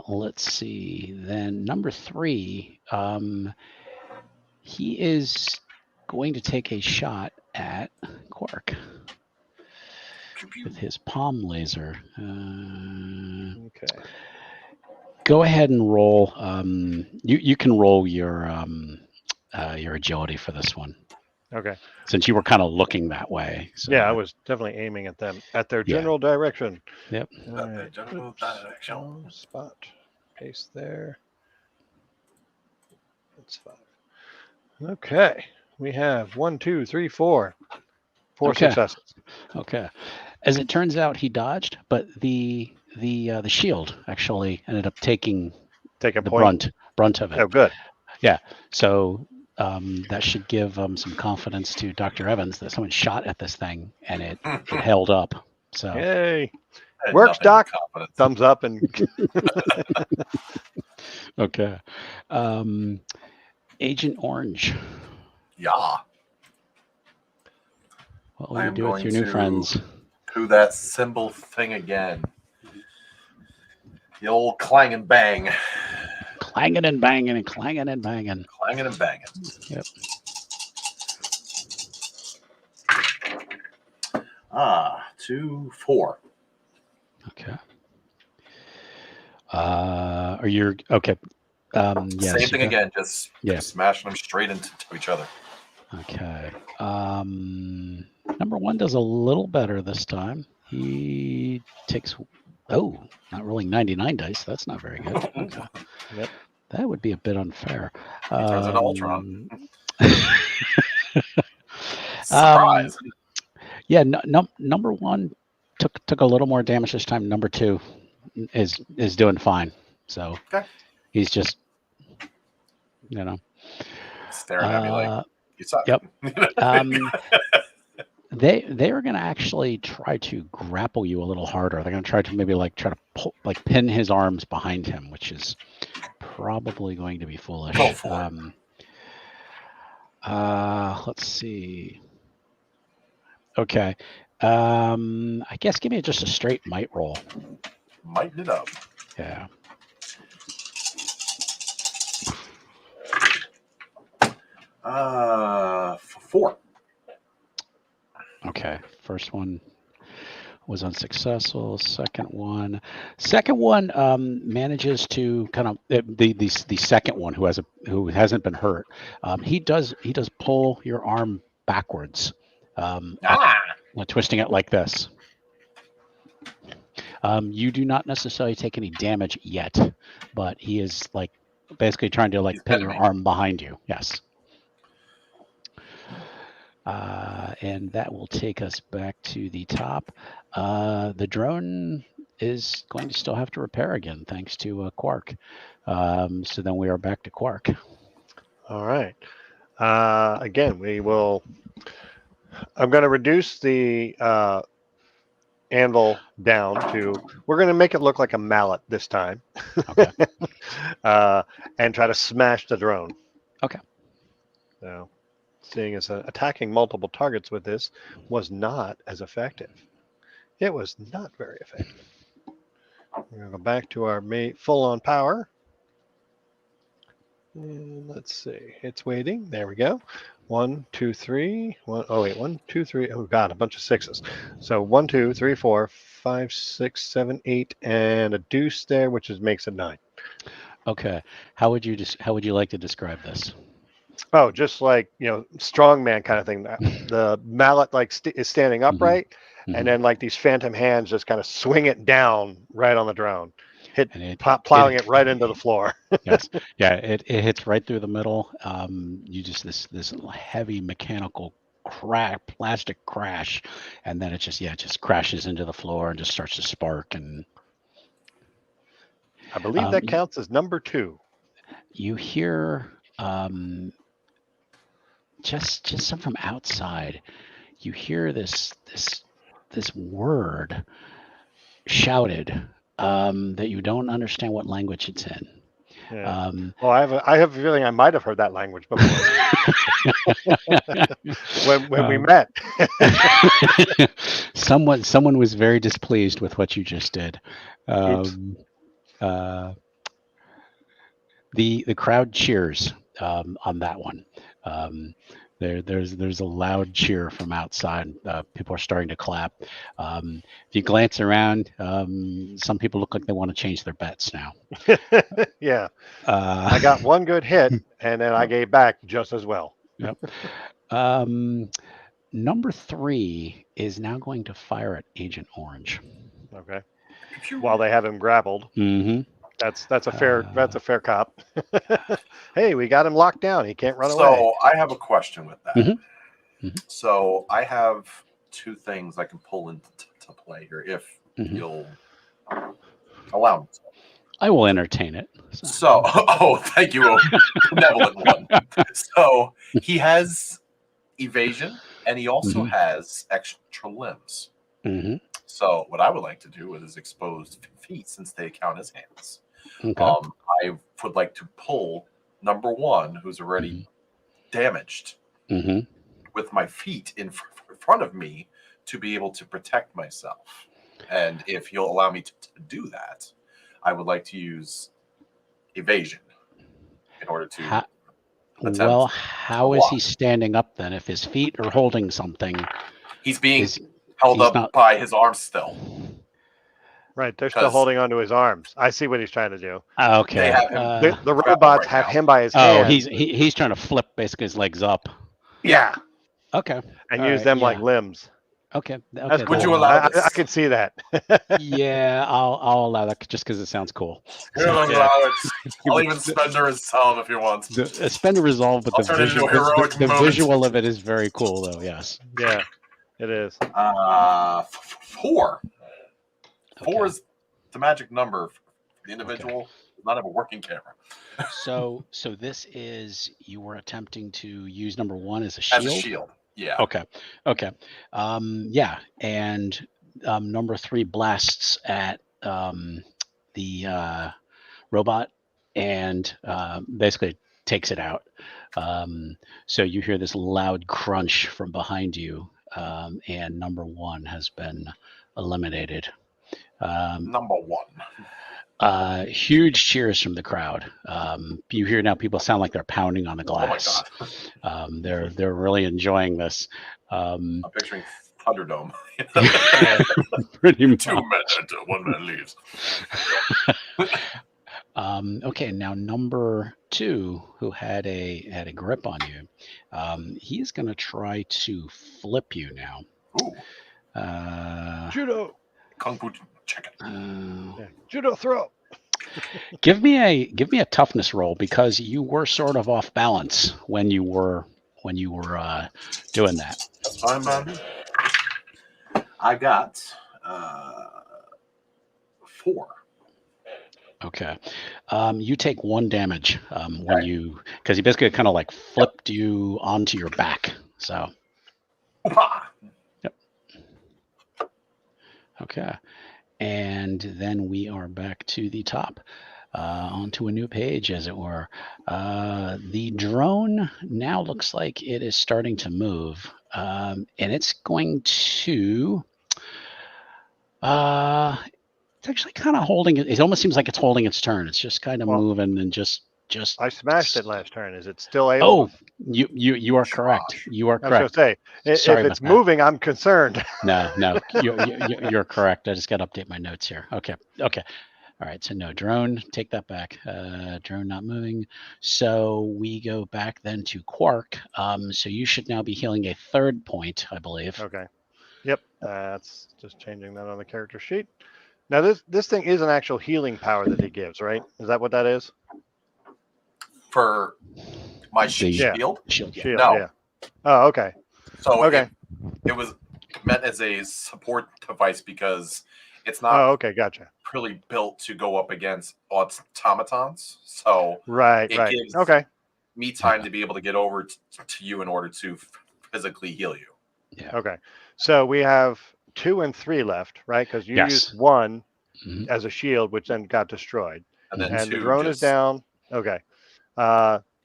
[SPEAKER 1] Let's see. Then number 3, he is going to take a shot at Quark with his palm laser.
[SPEAKER 2] Okay.
[SPEAKER 1] Go ahead and roll. You can roll your agility for this one.
[SPEAKER 2] Okay.
[SPEAKER 1] Since you were kind of looking that way. So,
[SPEAKER 2] yeah, I was definitely aiming at them, at their general direction.
[SPEAKER 1] Yep.
[SPEAKER 2] Right. General direction. Spot. Paste there. That's 5. Okay. We have 1, 2, 3, 4. 4 successes.
[SPEAKER 1] Okay. As it turns out, he dodged, but the shield actually ended up taking the brunt of it.
[SPEAKER 2] Oh, good.
[SPEAKER 1] Yeah. So that should give some confidence to Dr. Evans that someone shot at this thing and it held up. So
[SPEAKER 2] yay. Works, Doc. Thumbs up and
[SPEAKER 1] okay. Agent Orange.
[SPEAKER 3] Yeah.
[SPEAKER 1] What will you do with your new friends?
[SPEAKER 3] Do that symbol thing again. The old clang and bang.
[SPEAKER 1] Clanging and banging and clanging and banging.
[SPEAKER 3] Clanging and banging.
[SPEAKER 1] Yep.
[SPEAKER 3] 2, 4.
[SPEAKER 1] Okay. Are you okay? Yes,
[SPEAKER 3] Same thing again. Just smashing them straight into each other.
[SPEAKER 1] Okay. Number 1 does a little better this time. He takes. Oh, not rolling 99 dice. That's not very good. Okay.
[SPEAKER 2] Yep.
[SPEAKER 1] That would be a bit unfair.
[SPEAKER 3] He turns into Ultron.
[SPEAKER 1] Surprise. Yeah. Number 1 took a little more damage this time. Number 2 is doing fine. So he's just,
[SPEAKER 3] staring at me like you suck.
[SPEAKER 1] Yep. They are going to actually try to grapple you a little harder. They're going to try to pull, pin his arms behind him, which is probably going to be foolish.
[SPEAKER 3] Go for
[SPEAKER 1] it. Let's see. Okay. I guess give me just a straight might roll.
[SPEAKER 3] Might it up.
[SPEAKER 1] Yeah.
[SPEAKER 3] Four.
[SPEAKER 1] Okay. First one was unsuccessful. Second one manages to kind of the second one who hasn't been hurt. He does pull your arm backwards, twisting it like this. You do not necessarily take any damage yet, but he is like basically trying to like pin your arm behind you. Yes. And that will take us back to the top. The drone is going to still have to repair again, thanks to Quark. So then we are back to Quark.
[SPEAKER 2] All right. Again, I'm going to reduce the anvil down to, we're going to make it look like a mallet this time.
[SPEAKER 1] Okay.
[SPEAKER 2] And try to smash the drone.
[SPEAKER 1] Okay.
[SPEAKER 2] So, seeing as attacking multiple targets with this was not as effective. It was not very effective. We're going to go back to our full-on power. And let's see. It's waiting. There we go. 1, 2, 3. 1, 2, 3. Oh, God, a bunch of sixes. So 1, 2, 3, 4, 5, 6, 7, 8, and a deuce there, which makes it 9.
[SPEAKER 1] Okay. How would you like to describe this?
[SPEAKER 2] Oh, just like, strongman kind of thing. The mallet is standing upright, and then like these phantom hands just kind of swing it down right on the drone, plowing it right into the floor.
[SPEAKER 1] Yes, yeah, it hits right through the middle. You just this heavy mechanical plastic crash, and then it just crashes into the floor and just starts to spark. And
[SPEAKER 2] I believe that counts as number 2.
[SPEAKER 1] You hear just some from outside. You hear this word shouted that you don't understand what language it's in.
[SPEAKER 2] Yeah. Well, I have a feeling I might have heard that language before when we met.
[SPEAKER 1] Someone was very displeased with what you just did. The crowd cheers on that one. There's a loud cheer from outside. People are starting to clap. If you glance around, some people look like they want to change their bets now.
[SPEAKER 2] Yeah. I got one good hit, and then I gave back just as well.
[SPEAKER 1] Yep. Number 3 is now going to fire at Agent Orange.
[SPEAKER 2] Okay. While they have him grappled.
[SPEAKER 1] Mm-hmm.
[SPEAKER 2] That's a fair cop. Hey, we got him locked down. He can't run away.
[SPEAKER 3] So I have a question with that.
[SPEAKER 1] Mm-hmm. Mm-hmm.
[SPEAKER 3] So I have 2 things I can pull into play here if you'll allow me.
[SPEAKER 1] I will entertain it.
[SPEAKER 3] So, thank you, benevolent one. So he has evasion, and he also has extra limbs.
[SPEAKER 1] Mm-hmm.
[SPEAKER 3] So what I would like to do with his exposed feet, since they count as hands,
[SPEAKER 1] Okay.
[SPEAKER 3] I would like to pull number 1, who's already damaged, with my feet in front of me to be able to protect myself. And if you'll allow me to do that, I would like to use evasion in order to attempt.
[SPEAKER 1] Well, how is he standing up then? If his feet are holding something,
[SPEAKER 3] he's being held up by his arms still.
[SPEAKER 2] Right, they're still holding onto his arms. I see what he's trying to do.
[SPEAKER 1] Okay.
[SPEAKER 2] The robots have him by his hand.
[SPEAKER 1] He's trying to flip basically his legs up.
[SPEAKER 2] Yeah.
[SPEAKER 1] Okay.
[SPEAKER 2] And use them like limbs.
[SPEAKER 1] Okay.
[SPEAKER 3] Would you allow this?
[SPEAKER 2] I can see that.
[SPEAKER 1] Yeah, I'll allow that just because it sounds cool.
[SPEAKER 3] I'll even spend a resolve if you want.
[SPEAKER 1] Spend a resolve, but the visual of it is very cool, though. Yes.
[SPEAKER 2] Yeah, it is.
[SPEAKER 3] 4. 4 is the magic number for the individual. Does not have a working camera.
[SPEAKER 1] So this is, you were attempting to use number 1 as a shield?
[SPEAKER 3] As a shield, yeah.
[SPEAKER 1] Okay. Yeah, and number 3 blasts at the robot and basically takes it out. So you hear this loud crunch from behind you, and number 1 has been eliminated.
[SPEAKER 3] Number 1.
[SPEAKER 1] Huge cheers from the crowd. You hear now people sound like they're pounding on the glass.
[SPEAKER 3] Oh my God.
[SPEAKER 1] They're really enjoying this.
[SPEAKER 3] I'm picturing Thunderdome.
[SPEAKER 1] Pretty much.
[SPEAKER 3] 2 men enter, 1 man leaves.
[SPEAKER 1] Okay, now number 2, who had a grip on you, he's going to try to flip you now.
[SPEAKER 3] Ooh.
[SPEAKER 2] Judo.
[SPEAKER 3] Kung Fu chicken.
[SPEAKER 2] Judo throw.
[SPEAKER 1] Give me a toughness roll, because you were sort of off balance when you were doing that.
[SPEAKER 3] That's fine, man. I got 4.
[SPEAKER 1] Okay. You take 1 damage when you, because he basically kind of like flipped you onto your back. So. Yep. Okay. And then we are back to the top, onto a new page, as it were. The drone now looks like it is starting to move, and it's going to. It's actually kind of holding it. It almost seems like it's holding its turn. It's just kind of moving and just.
[SPEAKER 2] I smashed it last turn. Is it still able?
[SPEAKER 1] Oh, you are correct. You are correct.
[SPEAKER 2] I was going to say, if it's moving, I'm concerned.
[SPEAKER 1] No, you're correct. I just got to update my notes here. Okay. All right. So no drone. Take that back. Drone not moving. So we go back then to Quark. So you should now be healing a 3rd point, I believe.
[SPEAKER 2] Okay. Yep. That's just changing that on the character sheet. Now this thing is an actual healing power that he gives, right? Is that what that is?
[SPEAKER 3] For my shield?
[SPEAKER 1] Shield, yeah.
[SPEAKER 3] No.
[SPEAKER 2] Yeah. Oh, okay.
[SPEAKER 3] So
[SPEAKER 2] okay.
[SPEAKER 3] It was meant as a support device because it's not
[SPEAKER 2] okay, gotcha.
[SPEAKER 3] really built to go up against automatons. So
[SPEAKER 2] it gives
[SPEAKER 3] me time to be able to get over to you in order to physically heal you.
[SPEAKER 1] Yeah.
[SPEAKER 2] Okay. So we have 2 and 3 left, right? Because you used 1 as a shield, which then got destroyed.
[SPEAKER 3] And then
[SPEAKER 2] the drone is down. Okay.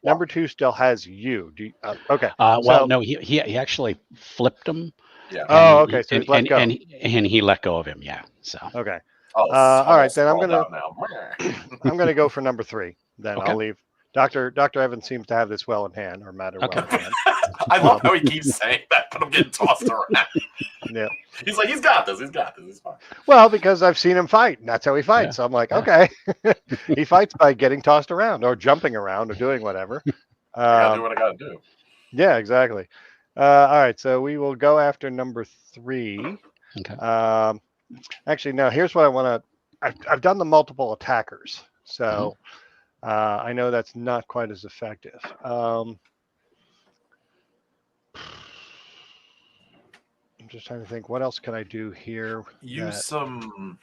[SPEAKER 2] Number 2 still has you. Do you, okay.
[SPEAKER 1] Well, no, he actually flipped him.
[SPEAKER 3] Yeah.
[SPEAKER 2] Okay. So he's let go.
[SPEAKER 1] And he let go of him. Yeah. So.
[SPEAKER 2] Okay.
[SPEAKER 3] All
[SPEAKER 2] right. Then I'm gonna go for number 3. Then I'll leave. Dr. Evans seems to have this well in hand, or matter well in hand.
[SPEAKER 3] I love how he keeps saying that, but I'm getting tossed around.
[SPEAKER 2] Yeah.
[SPEAKER 3] He's like, he's got this. It's fine.
[SPEAKER 2] Well, because I've seen him fight, and that's how he fights. So I'm like, okay. He fights by getting tossed around or jumping around or doing whatever.
[SPEAKER 3] I gotta do what I gotta do.
[SPEAKER 2] Yeah, exactly. All right. So we will go after number 3.
[SPEAKER 1] Okay.
[SPEAKER 2] Actually, no, here's what I want to, I've done the multiple attackers. So I know that's not quite as effective. I'm just trying to think, what else can I do here?
[SPEAKER 3] Use some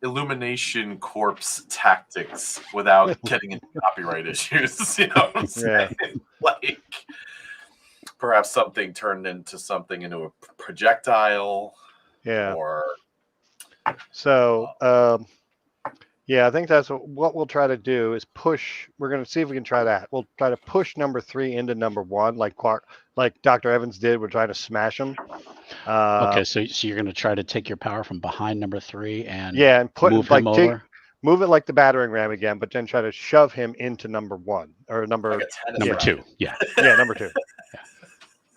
[SPEAKER 3] Illumination Corpse tactics without getting into copyright issues. You know what I'm saying? Like perhaps something turned into something into a projectile.
[SPEAKER 2] Yeah.
[SPEAKER 3] Or
[SPEAKER 2] so yeah, I think that's what we'll try to do is push. We're going to see if we can try that. We'll try to push number 3 into number 1, like Dr. Evans did. We're trying to smash him.
[SPEAKER 1] Okay, so you're going to try to take your power from behind number 3 and
[SPEAKER 2] move
[SPEAKER 1] him over.
[SPEAKER 2] Move it like the battering ram again, but then try to shove him into number 1 or number
[SPEAKER 1] 2. Yeah.
[SPEAKER 2] Yeah, number 2.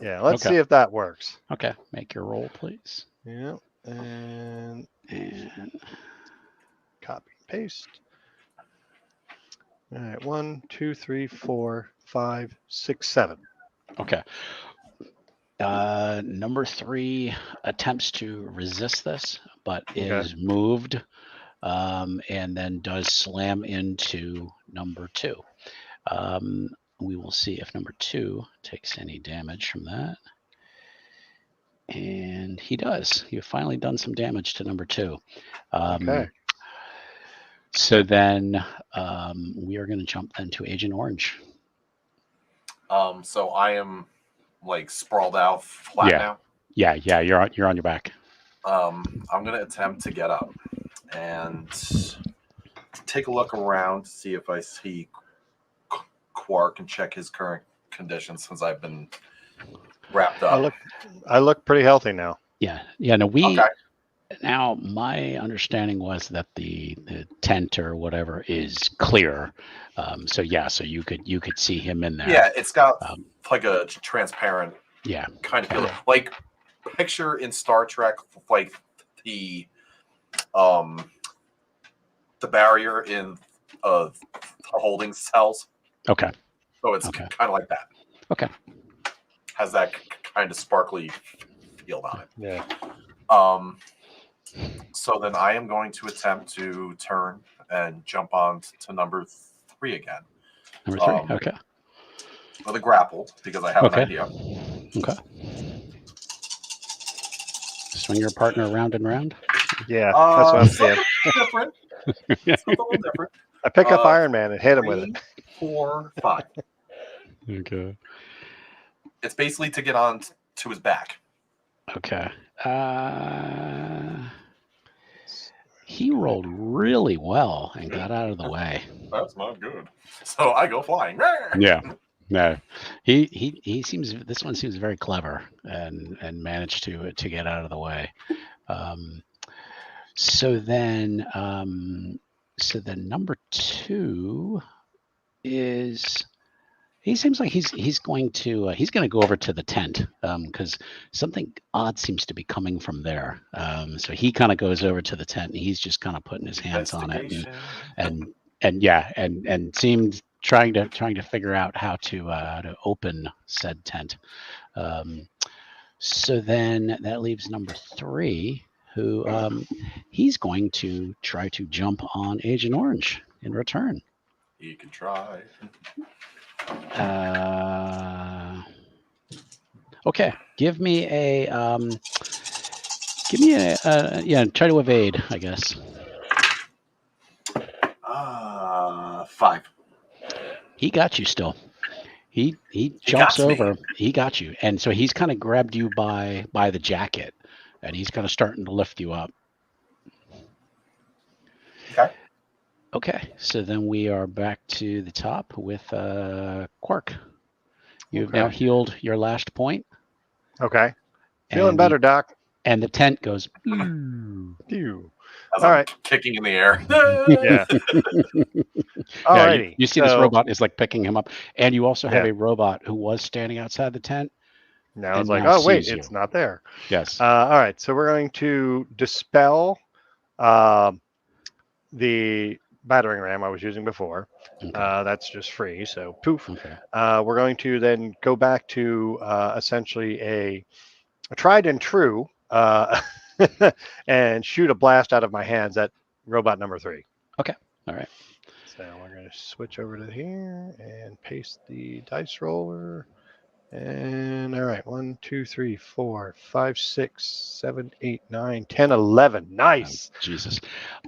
[SPEAKER 2] Yeah. Let's see if that works.
[SPEAKER 1] Okay, make your roll, please.
[SPEAKER 2] Yeah, and copy. Paste. All right, 1, 2, 3, 4, 5, 6, 7.
[SPEAKER 1] Okay. Number 3 attempts to resist this, but is moved, and then does slam into number 2. We will see if number 2 takes any damage from that. And he does. You've finally done some damage to number 2.
[SPEAKER 2] Okay.
[SPEAKER 1] So then we are going to jump then to Agent Orange.
[SPEAKER 3] So I am like sprawled out flat now.
[SPEAKER 1] Yeah. You're on your back.
[SPEAKER 3] I'm going to attempt to get up and take a look around to see if I see Quark and check his current condition since I've been wrapped up.
[SPEAKER 2] I look pretty healthy now.
[SPEAKER 1] Yeah. No, Now, my understanding was that the tent or whatever is clear. So you could see him in there.
[SPEAKER 3] Yeah, it's got like a transparent
[SPEAKER 1] kind
[SPEAKER 3] of feel. Like picture in Star Trek like the barrier in holding cells.
[SPEAKER 1] Okay.
[SPEAKER 3] So it's
[SPEAKER 1] Okay.
[SPEAKER 3] kind of like that.
[SPEAKER 1] Okay.
[SPEAKER 3] Has that kind of sparkly feel on it.
[SPEAKER 2] Yeah.
[SPEAKER 3] So then I am going to attempt to turn and jump on to number 3 again.
[SPEAKER 1] Number 3. Okay.
[SPEAKER 3] With a grapple, because I have an idea.
[SPEAKER 1] Okay. Swing your partner round and round.
[SPEAKER 2] Yeah, that's what I'm saying.
[SPEAKER 3] Different. It's a little different.
[SPEAKER 2] I pick up Iron Man and hit him with it.
[SPEAKER 3] 3, 4, 5.
[SPEAKER 1] Okay.
[SPEAKER 3] It's basically to get on to his back.
[SPEAKER 1] Okay. He rolled really well and got out of the way.
[SPEAKER 3] That's not good. So I go flying.
[SPEAKER 1] Yeah. No. He seems, this one seems very clever and managed to get out of the way. So then number 2 is, he seems like he's going to go over to the tent because something odd seems to be coming from there. So he kind of goes over to the tent and he's just kind of putting his hands on it and seemed trying to figure out how to open said tent. So then that leaves number 3, who he's going to try to jump on Agent Orange in return.
[SPEAKER 3] You can try.
[SPEAKER 1] Okay, give me a try to evade, I guess.
[SPEAKER 3] 5.
[SPEAKER 1] He got you still. He jumps over. He got you, and so he's kind of grabbed you by the jacket, and he's kind of starting to lift you up. Okay, so then we are back to the top with Quark. You've now healed your last point.
[SPEAKER 2] Okay. Feeling better, Doc.
[SPEAKER 1] And the tent goes. Pew.
[SPEAKER 2] All right.
[SPEAKER 3] Kicking in the air.
[SPEAKER 2] Yeah. Alrighty.
[SPEAKER 1] You see this robot is like picking him up. And you also have a robot who was standing outside the tent.
[SPEAKER 2] Now it's like, oh, wait, it's not there.
[SPEAKER 1] Yes.
[SPEAKER 2] All right. So we're going to dispel the battering ram I was using before.
[SPEAKER 1] Okay.
[SPEAKER 2] That's just free. So poof.
[SPEAKER 1] Okay.
[SPEAKER 2] We're going to then go back to essentially a tried and true and shoot a blast out of my hands at robot number 3.
[SPEAKER 1] Okay. All right.
[SPEAKER 2] So we're going to switch over to here and paste the dice roller. And all right, 1, 2, 3, 4, 5, 6, 7, 8, 9, 10, 11. Nice.
[SPEAKER 1] Oh, Jesus.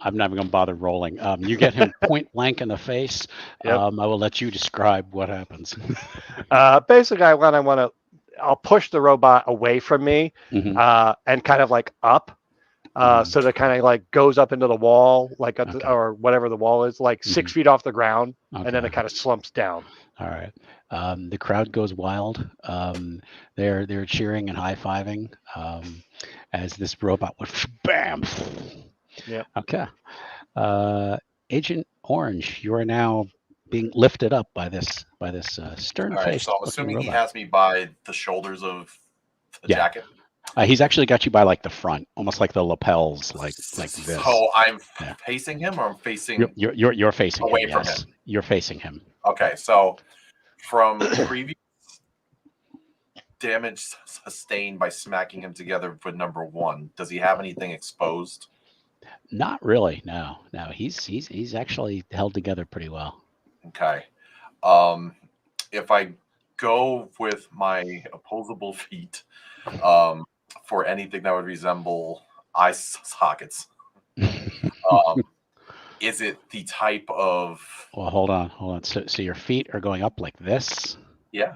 [SPEAKER 1] I'm not even going to bother rolling. You get him point blank in the face.
[SPEAKER 2] Yep.
[SPEAKER 1] I will let you describe what happens.
[SPEAKER 2] Basically, I'll push the robot away from me and kind of like up. So that kind of like goes up into the wall, like or whatever the wall is, like 6 feet off the ground, and then it kind of slumps down.
[SPEAKER 1] All right. The crowd goes wild. They're cheering and high-fiving as this robot would bam.
[SPEAKER 2] Yeah.
[SPEAKER 1] Okay. Agent Orange, you are now being lifted up by this stern-faced.
[SPEAKER 3] Right, so I'm assuming he has me by the shoulders of the jacket.
[SPEAKER 1] He's actually got you by like the front, almost like the lapels, like this.
[SPEAKER 3] So I'm facing him, or I'm facing.
[SPEAKER 1] You're facing
[SPEAKER 3] away
[SPEAKER 1] him.
[SPEAKER 3] from
[SPEAKER 1] Yes.
[SPEAKER 3] him.
[SPEAKER 1] You're facing him.
[SPEAKER 3] Okay, so from previous damage sustained by smacking him together with number 1, does he have anything exposed?
[SPEAKER 1] Not really. No. He's actually held together pretty well.
[SPEAKER 3] Okay. If I go with my opposable feet, for anything that would resemble eye sockets, is it the type of?
[SPEAKER 1] Well, hold on. So your feet are going up like this?
[SPEAKER 3] Yeah.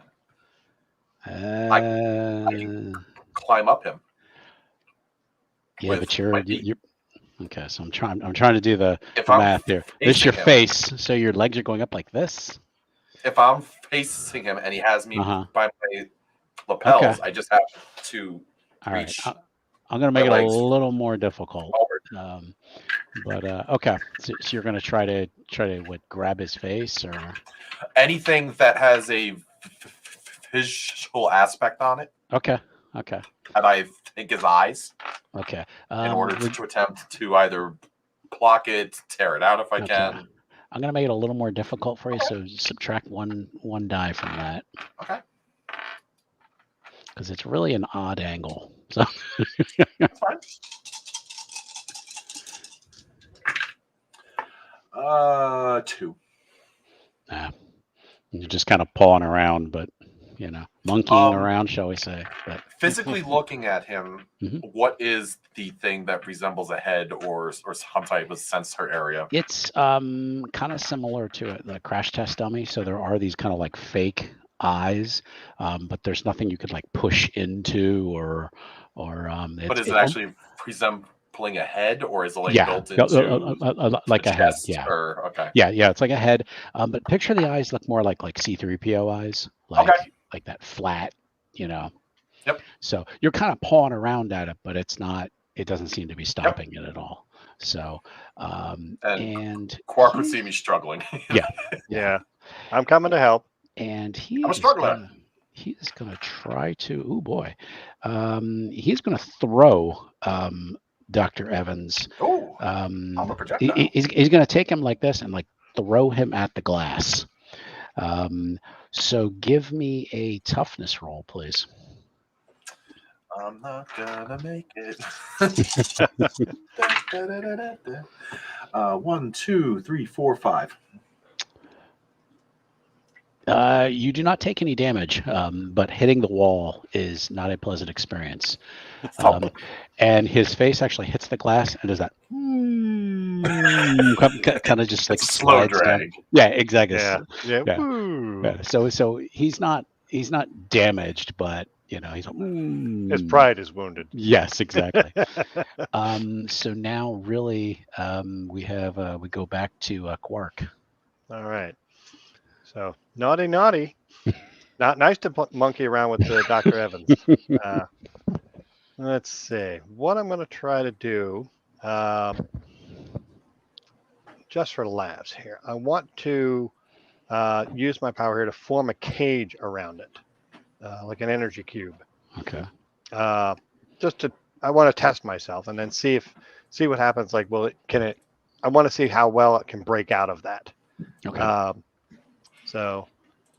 [SPEAKER 3] I can climb up him.
[SPEAKER 1] Yeah, but you're okay. So I'm trying to do the math here. This is your face, so your legs are going up like this.
[SPEAKER 3] If I'm facing him and he has me by my lapels, I just have to reach.
[SPEAKER 1] Right. I'm going to make it a little more difficult. But okay. So you're going to try to grab his face or
[SPEAKER 3] anything that has a visual aspect on it.
[SPEAKER 1] Okay.
[SPEAKER 3] And I ink his eyes
[SPEAKER 1] Okay.
[SPEAKER 3] in order to attempt to either block it, tear it out if I can.
[SPEAKER 1] I'm gonna make it a little more difficult for you. So subtract one die from that.
[SPEAKER 3] Okay.
[SPEAKER 1] Because it's really an odd angle. So
[SPEAKER 3] That's fine. 2.
[SPEAKER 1] Nah, you're just kind of pawing around, but monkeying around, shall we say? But
[SPEAKER 3] physically looking at him, what is the thing that resembles a head or some type of sensor area?
[SPEAKER 1] It's kind of similar to the crash test dummy. So there are these kind of like fake eyes, but there's nothing you could like push into or.
[SPEAKER 3] But is it actually resembling a head, or is it like built into
[SPEAKER 1] like a head? Yeah.
[SPEAKER 3] Or, okay.
[SPEAKER 1] Yeah, it's like a head. But picture the eyes look more like C-3PO eyes, like that flat,
[SPEAKER 3] Yep.
[SPEAKER 1] So you're kind of pawing around at it, but it's not. It doesn't seem to be stopping it at all. So and
[SPEAKER 3] Quark would see me struggling.
[SPEAKER 2] Yeah. I'm coming to help.
[SPEAKER 1] And
[SPEAKER 3] I'm a struggler.
[SPEAKER 1] He's going to try to. Oh boy, he's going to throw Dr. Evans.
[SPEAKER 3] Oh, I'm a projectile.
[SPEAKER 1] He's going to take him like this and like throw him at the glass. So give me a toughness roll, please.
[SPEAKER 3] I'm not gonna make it. 1, 2, 3, 4, 5.
[SPEAKER 1] You do not take any damage, but hitting the wall is not a pleasant experience. And his face actually hits the glass and does that kind of just like
[SPEAKER 3] slow drag.
[SPEAKER 1] Down. Yeah, exactly.
[SPEAKER 2] Yeah.
[SPEAKER 1] So he's not damaged, but he's like,
[SPEAKER 2] his pride is wounded.
[SPEAKER 1] Yes, exactly. So now really we go back to Quark.
[SPEAKER 2] All right. So naughty. Not nice to monkey around with Dr. Evans. Let's see what I'm going to try to do. Just for laughs here, I want to use my power here to form a cage around it, like an energy cube.
[SPEAKER 1] Okay.
[SPEAKER 2] I want to test myself and then see what happens. Like, I want to see how well it can break out of that.
[SPEAKER 1] Okay.
[SPEAKER 2] So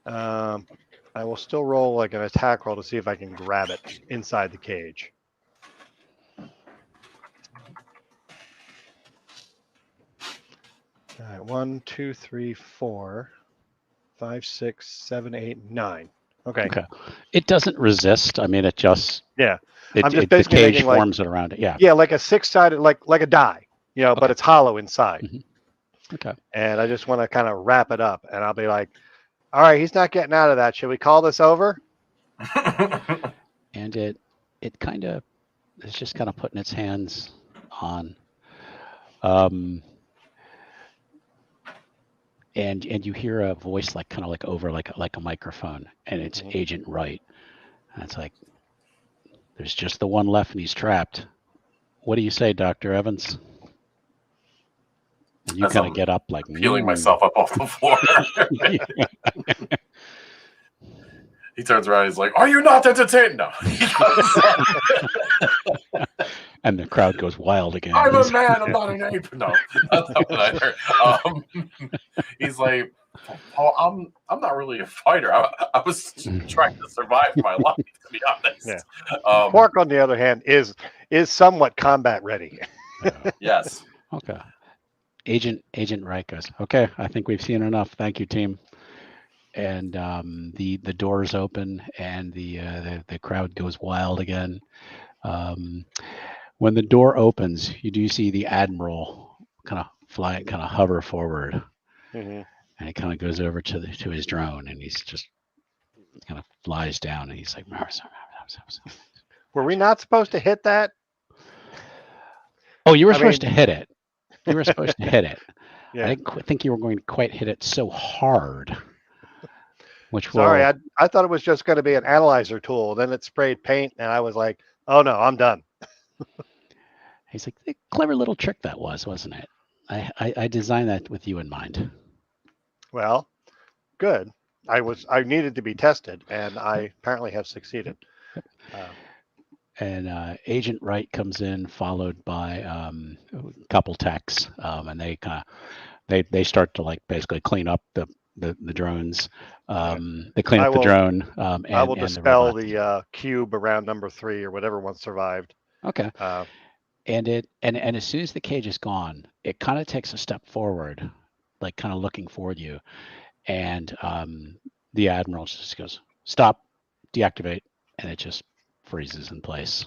[SPEAKER 2] I will still roll like an attack roll to see if I can grab it inside the cage. All right, 1, 2, 3, 4, 5, 6, 7, 8, 9. Okay.
[SPEAKER 1] It doesn't resist. I mean, it just
[SPEAKER 2] I'm just basically
[SPEAKER 1] the cage
[SPEAKER 2] thinking
[SPEAKER 1] forms it around it. Yeah.
[SPEAKER 2] Yeah, like a 6-sided, like a die, but it's hollow inside.
[SPEAKER 1] Okay.
[SPEAKER 2] And I just want to kind of wrap it up, and I'll be like, all right, he's not getting out of that. Should we call this over?
[SPEAKER 1] And it's just kind of putting its hands on. And you hear a voice like kind of like over like a microphone, and it's Agent Wright. And it's like, there's just the one left, and he's trapped. What do you say, Dr. Evans? And you kind of get up like
[SPEAKER 3] peeling myself up off the floor. He turns around. He's like, "Are you not entertained?" No.
[SPEAKER 1] And the crowd goes wild again.
[SPEAKER 3] I'm a man. I'm not an ape. No, not that one either. He's like, "Oh, I'm not really a fighter. I was trying to survive my life, to be honest."
[SPEAKER 2] Yeah. Quark, on the other hand, is somewhat combat ready.
[SPEAKER 3] Yes.
[SPEAKER 1] Okay. Agent Wright goes, "Okay, I think we've seen enough. Thank you, team." And the doors open, and the crowd goes wild again. When the door opens, you do see the Admiral kind of hover forward, and he kind of goes over to his drone, and he's just kind of flies down, and he's like,
[SPEAKER 2] "Were we not supposed to hit that?"
[SPEAKER 1] Oh, you were supposed to hit it. You were supposed to hit it.
[SPEAKER 2] Yeah.
[SPEAKER 1] I didn't think you were going to quite hit it so hard.
[SPEAKER 2] Sorry, I thought it was just going to be an analyzer tool. Then it sprayed paint, and I was like, "Oh no, I'm done."
[SPEAKER 1] He's like, "A clever little trick that was, wasn't it? I designed that with you in mind."
[SPEAKER 2] Well, good. I needed to be tested, and I apparently have succeeded.
[SPEAKER 1] Agent Wright comes in, followed by a couple techs, and they start to like basically clean up the drones. They clean up the drone.
[SPEAKER 2] I will dispel the cube around number 3 or whatever one survived.
[SPEAKER 1] Okay. And as soon as the cage is gone, it kind of takes a step forward, like kind of looking toward you, and the admiral just goes, "Stop, deactivate," and it just freezes in place.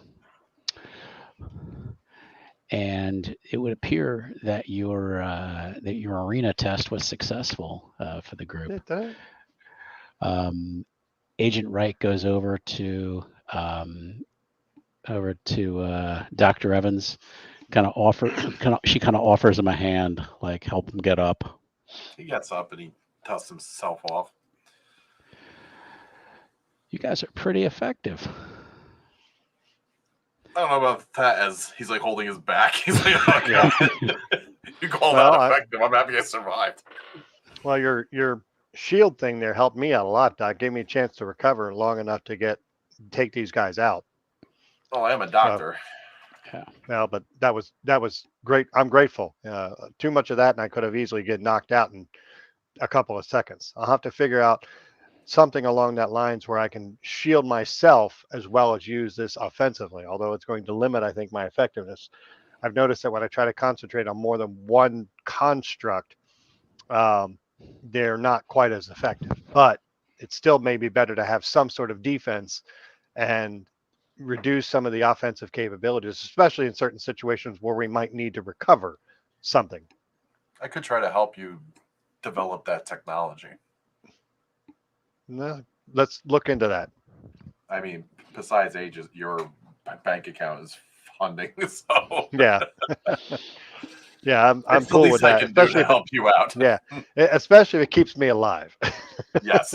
[SPEAKER 1] And it would appear that your arena test was successful for the group. Agent Wright goes over to Dr. Evans, she kind of offers him a hand, like help him get up.
[SPEAKER 3] He gets up and he dusts himself off.
[SPEAKER 1] You guys are pretty effective.
[SPEAKER 3] I don't know about that, as he's like holding his back. He's like, oh, yeah. You call that effective? I'm happy I survived.
[SPEAKER 2] Well, your shield thing there helped me out a lot, Doc. Gave me a chance to recover long enough to take these guys out.
[SPEAKER 3] Oh, I am a doctor.
[SPEAKER 2] Well, but that was great. I'm grateful. Too much of that, and I could have easily get knocked out in a couple of seconds. I'll have to figure out something along that lines where I can shield myself as well as use this offensively, although it's going to limit, I think, my effectiveness. I've noticed that when I try to concentrate on more than one construct, they're not quite as effective, but it still may be better to have some sort of defense and reduce some of the offensive capabilities, especially in certain situations where we might need to recover something.
[SPEAKER 3] I could try to help you develop that technology.
[SPEAKER 2] No, let's look into that.
[SPEAKER 3] I mean, besides ages, your bank account is funding, so
[SPEAKER 2] yeah. Yeah, I'm cool with that.
[SPEAKER 3] Especially to help you out.
[SPEAKER 2] Yeah, especially if it keeps me alive.
[SPEAKER 3] Yes,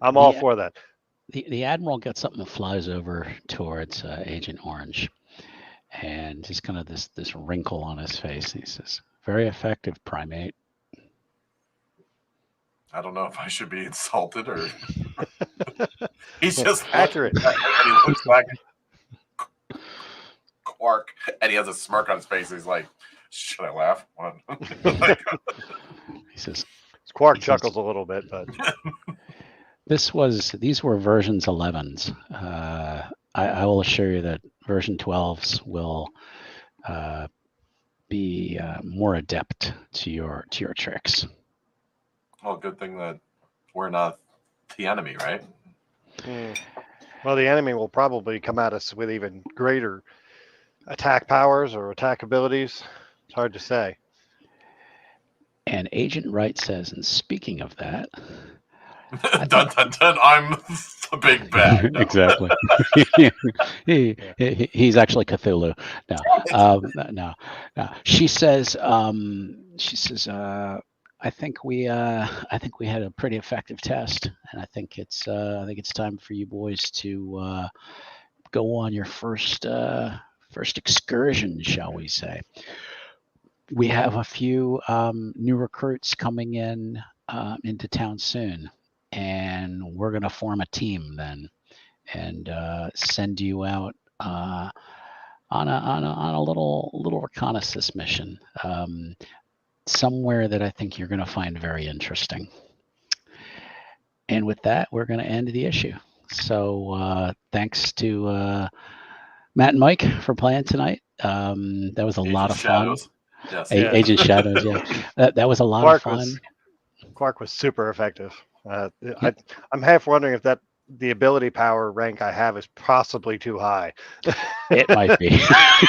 [SPEAKER 2] I'm all for that.
[SPEAKER 1] The admiral gets up and flies over towards Agent Orange, and just kind of this wrinkle on his face. He says, "Very effective, primate."
[SPEAKER 3] I don't know if I should be insulted or he's just
[SPEAKER 2] accurate.
[SPEAKER 3] And he looks like Quark, and he has a smirk on his face. He's like, "Should I laugh?"
[SPEAKER 1] He says,
[SPEAKER 2] Quark chuckles a little bit, but
[SPEAKER 1] these were versions 11s. I will assure you that version 12s will be more adept to your tricks.
[SPEAKER 3] Well, good thing that we're not the enemy, right?
[SPEAKER 2] Well, the enemy will probably come at us with even greater attack powers or attack abilities. It's hard to say.
[SPEAKER 1] And Agent Wright says, and speaking of that,
[SPEAKER 3] dun, dun, dun, I'm the big bad. No.
[SPEAKER 1] Exactly. He's actually Cthulhu. No. She says, I think we had a pretty effective test, and I think it's time for you boys to go on your first excursion, shall we say. We have a few new recruits coming into town soon, and we're going to form a team then and send you out on a little reconnaissance mission somewhere that I think you're going to find very interesting. And with that, we're going to end the issue. So thanks to Matt and Mike for playing tonight. That was a lot of fun.
[SPEAKER 3] Yes.
[SPEAKER 1] Agent Shadows, yeah. That was a lot of fun.
[SPEAKER 2] Quark was super effective. I'm half wondering if the ability power rank I have is possibly too high.
[SPEAKER 1] It might be.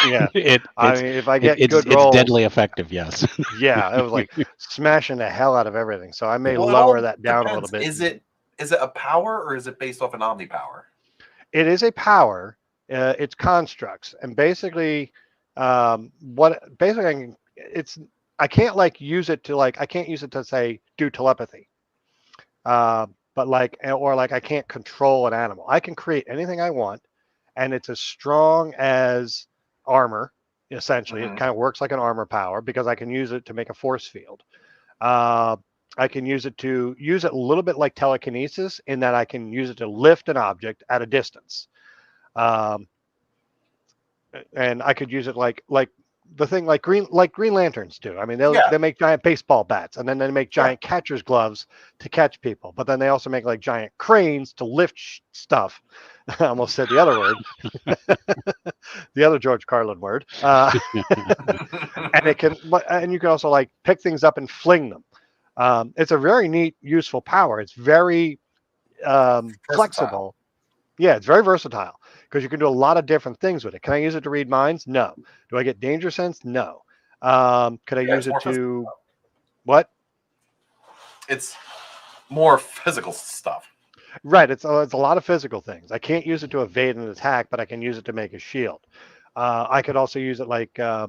[SPEAKER 2] Yeah. I mean, if I get good rolls,
[SPEAKER 1] it's deadly effective. Yes.
[SPEAKER 2] Yeah, it was like smashing the hell out of everything. So I may lower that down a little bit.
[SPEAKER 3] Is it a power or is it based off an omni power?
[SPEAKER 2] It is a power. It's constructs, and basically, I can't use it to say do telepathy. But I can't control an animal. I can create anything I want, and it's as strong as armor. Essentially, It kind of works like an armor power because I can use it to make a force field. I can use it a little bit like telekinesis in that I can use it to lift an object at a distance. Um, and I could use it like the thing like Green Lanterns do. I mean, they make giant baseball bats, and then they make giant catcher's gloves to catch people. But then they also make like giant cranes to lift stuff. I almost said the other word, the other George Carlin word. And you can also like pick things up and fling them. It's a very neat, useful power. It's very flexible. Yeah, it's very versatile because you can do a lot of different things with it. Can I use it to read minds? No. Do I get danger sense? No. Could I use it to what?
[SPEAKER 3] It's more physical stuff.
[SPEAKER 2] Right. It's a lot of physical things. I can't use it to evade an attack, but I can use it to make a shield. I could also use it like I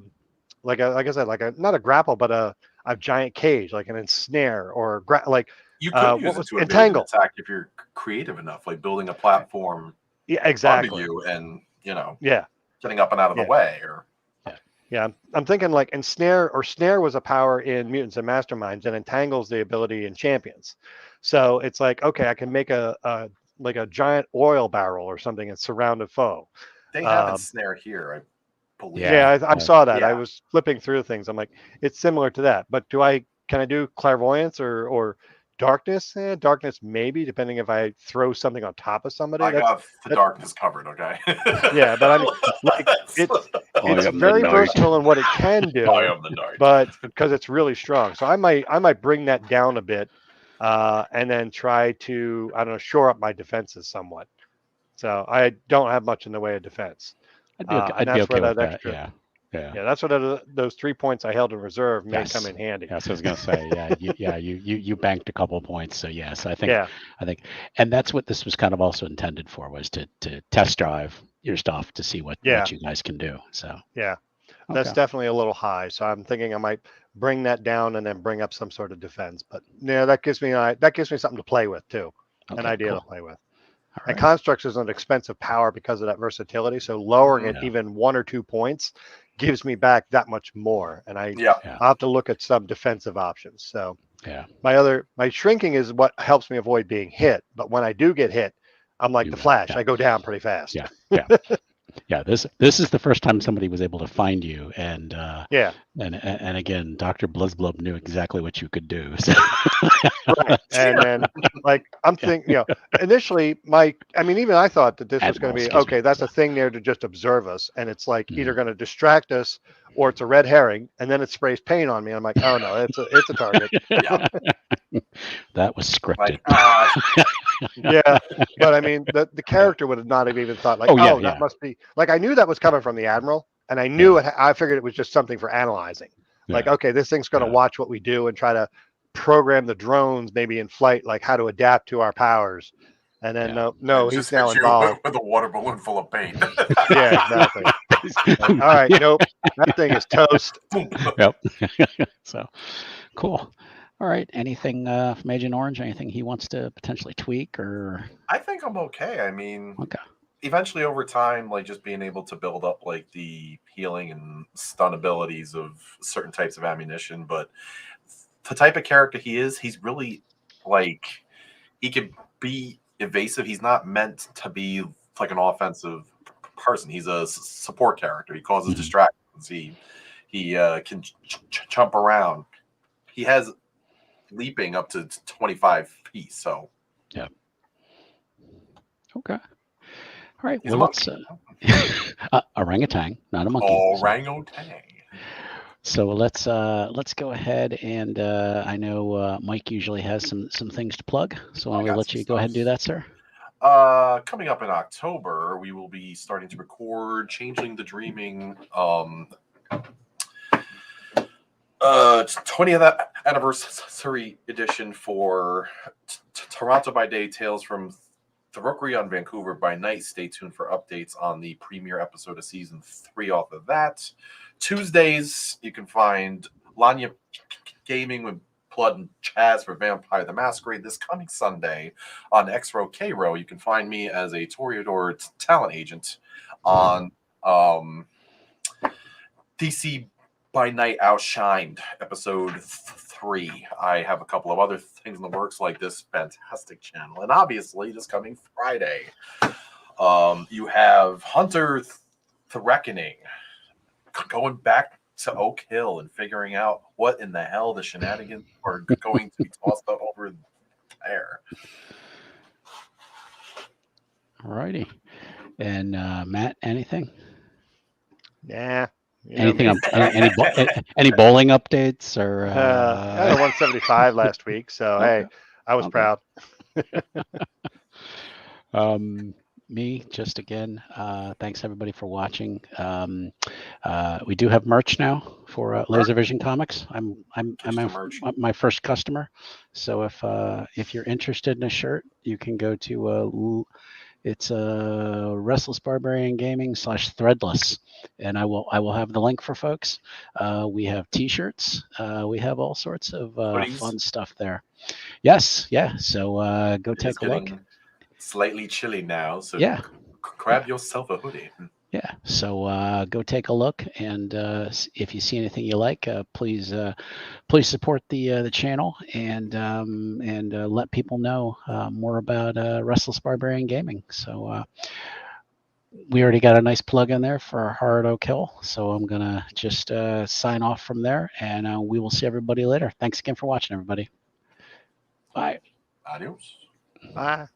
[SPEAKER 2] said, not a grapple, but a giant cage, like an ensnare or like.
[SPEAKER 3] You could use it to evade an attack if you're creative enough, like building a platform.
[SPEAKER 2] Yeah, exactly.
[SPEAKER 3] Onto you and
[SPEAKER 2] yeah,
[SPEAKER 3] getting up and out of the way, or
[SPEAKER 2] yeah. I'm thinking like ensnare or snare was a power in Mutants and Masterminds, and entangles the ability in Champions. So it's like, okay, I can make a giant oil barrel or something and surround a foe.
[SPEAKER 3] They have ensnare here, I believe.
[SPEAKER 2] Yeah, I saw that. Yeah. I was flipping through things. I'm like, it's similar to that, but can I do clairvoyance or darkness? Darkness maybe, depending if I throw something on top of somebody.
[SPEAKER 3] I got the darkness covered, okay?
[SPEAKER 2] Yeah, but I mean, like it's very versatile in what it can do.
[SPEAKER 3] I am the night.
[SPEAKER 2] But because it's really strong, so I might bring that down a bit, and then try to, I don't know, shore up my defenses somewhat. So I don't have much in the way of defense.
[SPEAKER 1] I'd be okay with that. Yeah,
[SPEAKER 2] that's what those 3 points I held in reserve may come in handy.
[SPEAKER 1] Yes, I was going to say, you banked a couple of points. So yes, I think, and that's what this was kind of also intended for, was to test drive your stuff to see what you guys can do. So
[SPEAKER 2] that's definitely a little high. So I'm thinking I might bring that down and then bring up some sort of defense. But that gives me something to play with too, an idea to play with. Right. And constructs is an expensive power because of that versatility. So lowering it even 1 or 2 points gives me back that much more. And I'll have to look at some defensive options. So my shrinking is what helps me avoid being hit. But when I do get hit, I'm like the Flash. I go down pretty fast.
[SPEAKER 1] Yeah, this is the first time somebody was able to find you, and and again, Dr. Blizzblub knew exactly what you could do. So.
[SPEAKER 2] Right, and then like I'm thinking, initially even I thought that this was going to be okay. That's a thing there to just observe us, and it's like either going to distract us or it's a red herring, and then it sprays paint on me. I'm like, oh no, it's a target.
[SPEAKER 1] That was scripted.
[SPEAKER 2] Yeah, but I mean, the character would not have even thought like, that must be like, I knew that was coming from the Admiral, and I knew I figured it was just something for analyzing. Like, okay, this thing's going to watch what we do and try to program the drones maybe in flight, like how to adapt to our powers. And then no, he's now involved
[SPEAKER 3] with a water balloon full of paint.
[SPEAKER 2] Yeah, exactly. All right, nope, that thing is toast.
[SPEAKER 1] Yep. So cool. All right. Anything from Agent Orange? Anything he wants to potentially tweak, or?
[SPEAKER 3] I think I'm okay. I mean, eventually over time, like just being able to build up like the healing and stun abilities of certain types of ammunition. But the type of character he is, he's really like, he can be evasive. He's not meant to be like an offensive person. He's a support character. He causes distractions. He can jump around. He has leaping up to 25 feet. So
[SPEAKER 1] okay. All right. Well, let's orangutan, not a monkey.
[SPEAKER 3] Orangutan.
[SPEAKER 1] So let's go ahead and I know Mike usually has some things to plug. So I'll let you go ahead and do that, sir.
[SPEAKER 3] Coming up in October, we will be starting to record Changing the Dreaming 20th anniversary edition for Toronto by Day, Tales from the Rookery on Vancouver by Night. Stay tuned for updates on the premiere episode of season 3 off of that. Tuesdays, you can find Lanya Gaming with Blood and Chaz for Vampire the Masquerade this coming Sunday on X-Row K-Row. You can find me as a Toreador talent agent on DC by Night Outshined, episode 3. I have a couple of other things in the works, like this fantastic channel, and obviously this coming Friday. You have Hunter the Reckoning going back to Oak Hill and figuring out what in the hell the shenanigans are going to be tossed up over there.
[SPEAKER 1] Alrighty. And Matt, anything?
[SPEAKER 2] Yeah.
[SPEAKER 1] Anything? Any bowling updates or?
[SPEAKER 2] I had a 175 last week, so
[SPEAKER 1] Okay.
[SPEAKER 2] hey, I was proud.
[SPEAKER 1] Me, just again, thanks everybody for watching. We do have merch now for Laser Vision Comics. I'm my first customer, so if you're interested in a shirt, you can go to it's Restless Barbarian Gaming /Threadless, and I will have the link for folks. We have T-shirts. We have all sorts of fun stuff there. Yes, yeah. So go take a look.
[SPEAKER 3] Slightly chilly now, so
[SPEAKER 1] yeah,
[SPEAKER 3] grab yourself a hoodie.
[SPEAKER 1] Yeah, so go take a look, and if you see anything you like, please support the channel and let people know more about Restless Barbarian Gaming. So we already got a nice plug in there for Hard Oak Hill, so I'm gonna just sign off from there, and we will see everybody later. Thanks again for watching, everybody. Bye.
[SPEAKER 3] Adios.
[SPEAKER 2] Bye.